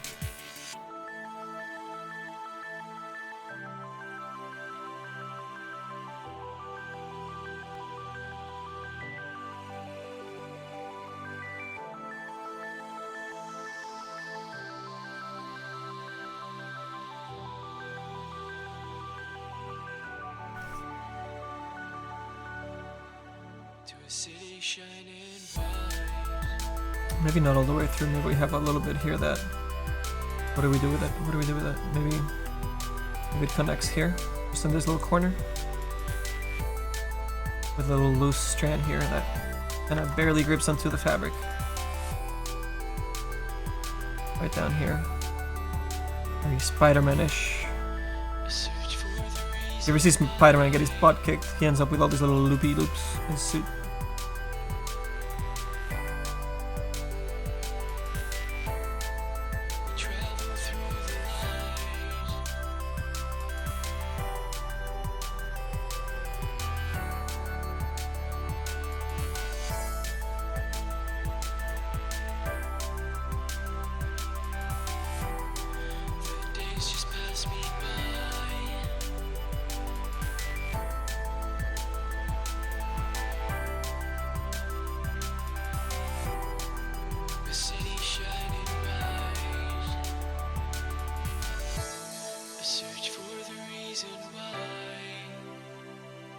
Maybe not all the way through, maybe we have a little bit here that... What do we do with it? What do we do with it? Maybe it connects here, just in this little corner. With a little loose strand here that kind of barely grips onto the fabric. Right down here. Very Spider-Man-ish. You ever see Spider-Man get his butt kicked? He ends up with all these little loopy loops in his suit.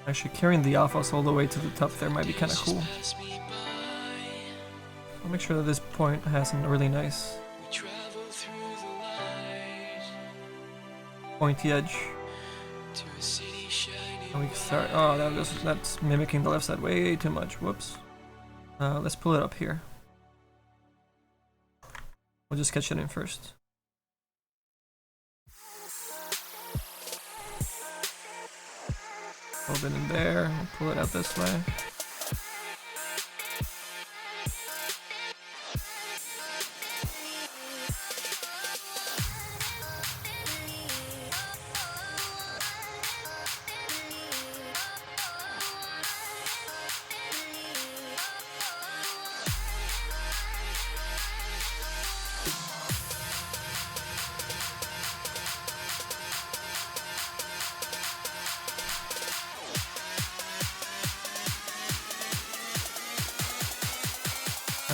Actually, carrying the alphas all the way to the top there might be kind of cool. I'll make sure that this point has a really nice pointy edge. And we can start. Oh, that's mimicking the left side way too much. Whoops. Let's pull it up here. We'll just sketch it in first. A little bit in there, we'll pull it out this way.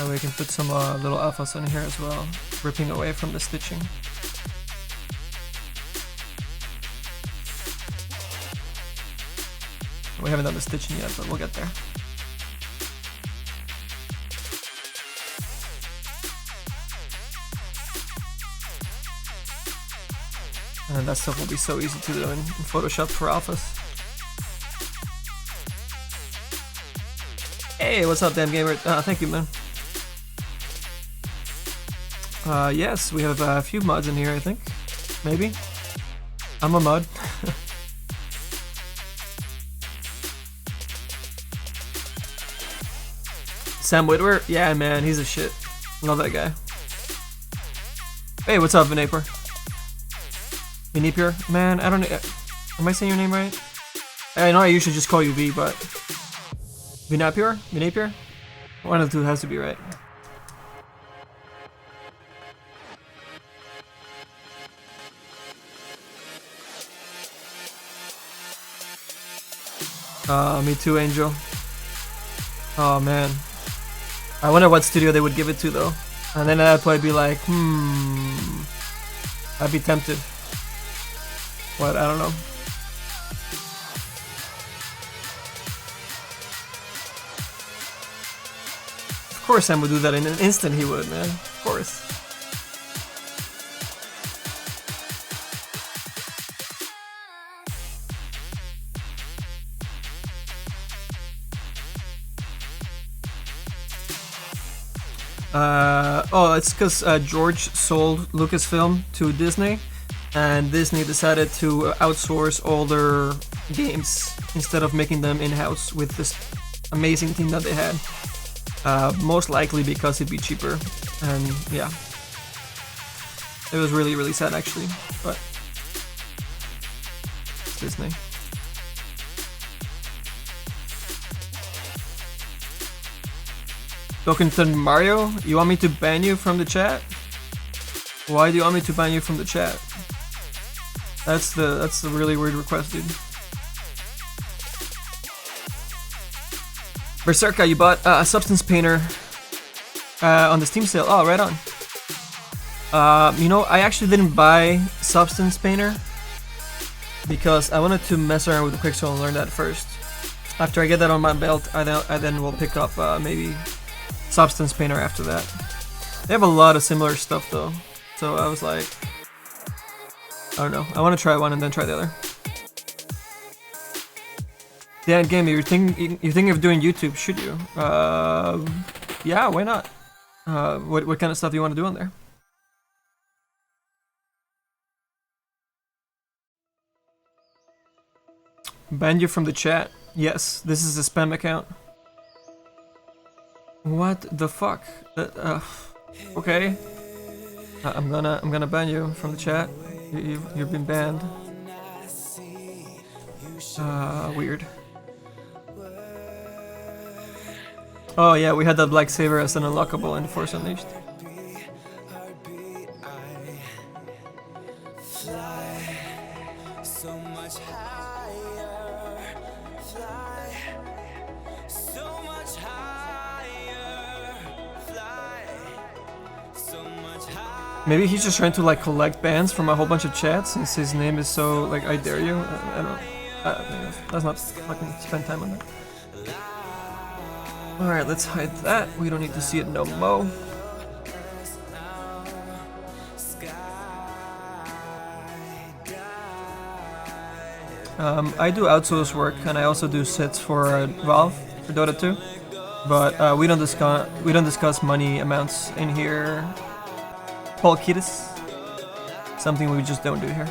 We can put some little alphas in here as well, ripping away from the stitching. We haven't done the stitching yet, but we'll get there. And that stuff will be so easy to do in Photoshop for alphas. Hey, what's up, damn gamer? Thank you, man. Yes, we have a few mods in here, I think. Maybe. I'm a mod. Sam Whitwer? Yeah, man, he's a shit. Love that guy. Hey, what's up, Vinaper? Vinaper? Man, I don't know. Am I saying your name right? I know I usually just call you V, but... Vinapier? Vinapier? One of the two has to be right. Me too, Angel. Oh man. I wonder what studio they would give it to though. And then I'd probably be like, I'd be tempted. But I don't know. Of course Sam would do that in an instant, he would, man. Of course. Oh, it's because George sold Lucasfilm to Disney, and Disney decided to outsource all their games instead of making them in-house with this amazing team that they had. Most likely because it'd be cheaper, and yeah, it was really, really sad actually, but it's Disney. Dokkenton Mario, you want me to ban you from the chat? Why do you want me to ban you from the chat? That's a really weird request, dude. Berserka, you bought a Substance Painter on the Steam sale. Oh, right on. You know, I actually didn't buy Substance Painter because I wanted to mess around with the Quixel and learn that first. After I get that on my belt, I then will pick up maybe Substance Painter after that. They have a lot of similar stuff though, so I was like, I don't know. I want to try one and then try the other. Dan Game, you're thinking of doing YouTube? Should you? Yeah, why not? What kind of stuff do you want to do on there? Ban you from the chat. Yes, this is a spam account. What the fuck? Okay. I'm gonna ban you from the chat. You've been banned. Weird. Oh yeah, we had that Black Saber as an unlockable in Force Unleashed. Maybe he's just trying to like collect bans from a whole bunch of chats since his name is so like I dare you. I don't. Let's not fucking spend time on that. All right, let's hide that. We don't need to see it no mo. I do outsource work and I also do sets for Valve for Dota 2, but we don't discuss money amounts in here. Paul Kiedis. Something we just don't do here.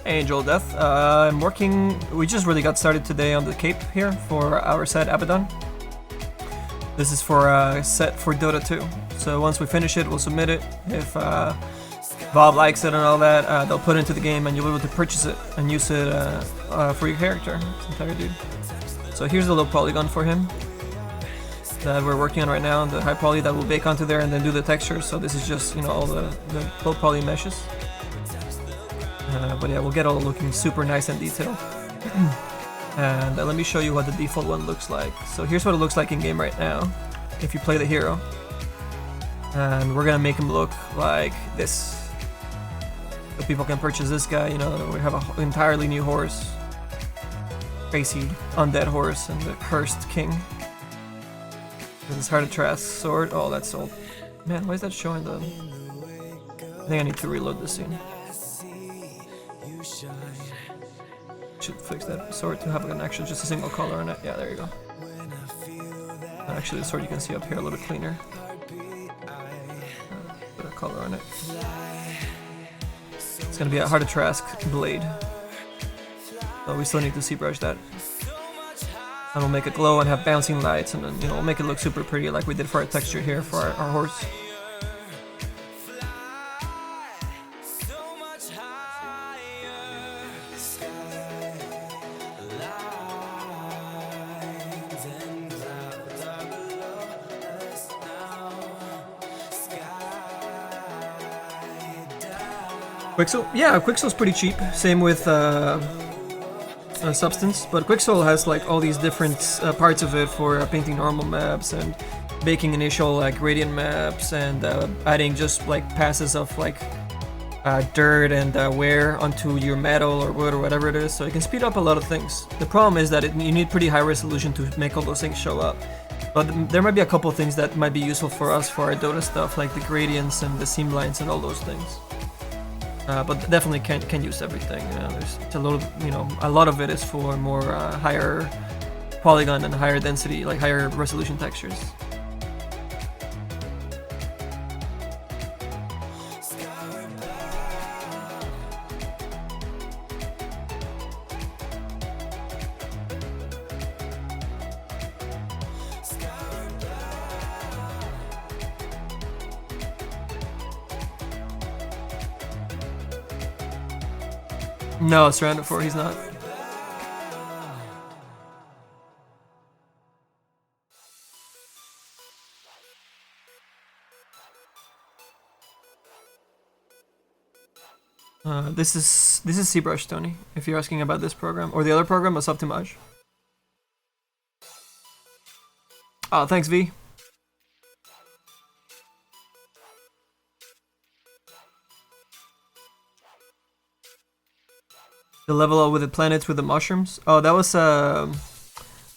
Angel Death. I'm working. We just really got started today on the cape here for our set Abaddon. This is for a set for Dota 2. So once we finish it, we'll submit it. If Valve likes it and all that, they'll put it into the game and you'll be able to purchase it and use it for your character. It's entire dude. So here's a little polygon for him that we're working on right now. The high poly that we'll bake onto there and then do the textures. So this is just, you know, all the low poly meshes. But yeah, we'll get all looking super nice and detailed. And let me show you what the default one looks like. So here's what it looks like in game right now, if you play the hero. And we're gonna make him look like this. So people can purchase this guy, you know, we have an entirely new horse. Crazy undead horse and the cursed king. This is Heart of Trask sword. Oh, that's sold. Man, why is that showing the... I think I need to reload this scene. Should fix that sword to have an actual just a single color on it. Yeah, there you go. Actually, the sword you can see up here a little bit cleaner. Put a color on it. It's gonna be a Heart of Trask blade. So we still need to zBrush that. And we'll make it glow and have bouncing lights, and then, you know, we'll make it look super pretty like we did for our texture here for our horse. Quixel? Yeah, Quixel's pretty cheap. Same with Substance, but Quixel has like all these different parts of it for painting normal maps and making initial like gradient maps and adding just like passes of like dirt and wear onto your metal or wood or whatever it is, so it can speed up a lot of things. The problem is that you need pretty high resolution to make all those things show up. But there might be a couple of things that might be useful for us for our Dota stuff, like the gradients and the seam lines and all those things. But definitely can't use everything. There's a little, a lot of it is for more higher polygon and higher density, like higher resolution textures. No, surrounded 4, he's not. This is zBrush, Tony, if you're asking about this program. Or the other program, was Optimage. Oh, thanks, V. The level up with the planets with the mushrooms. Oh, that was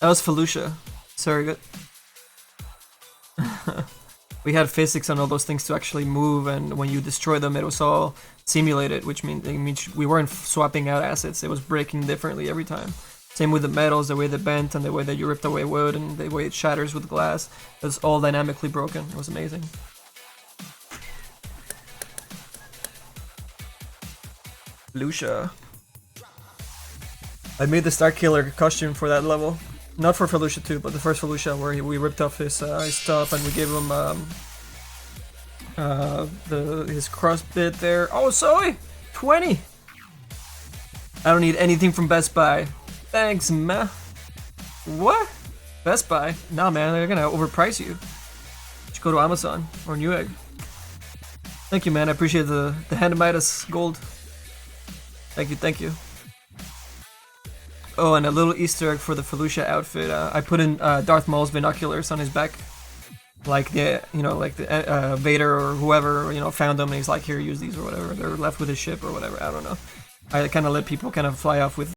Felucia. Sorry, good. We had physics on all those things to actually move, and when you destroy them, it was all simulated, which means we weren't swapping out assets. It was breaking differently every time. Same with the metals, the way they bent, and the way that you ripped away wood, and the way it shatters with glass. It was all dynamically broken. It was amazing. Lucia. I made the Starkiller costume for that level. Not for Felucia 2, but the first Felucia, where we ripped off his stuff and we gave him his crust bit there. Oh, Zoe! 20! I don't need anything from Best Buy. Thanks, man. What? Best Buy? Nah, man, they're gonna overprice you. Just go to Amazon or Newegg. Thank you, man. I appreciate the Handamidas gold. Thank you. Oh, and a little Easter egg for the Felucia outfit. I put in Darth Maul's binoculars on his back, like the Vader or whoever found them, and he's like, here, use these or whatever. They're left with his ship or whatever. I don't know. I kind of let people kind of fly off with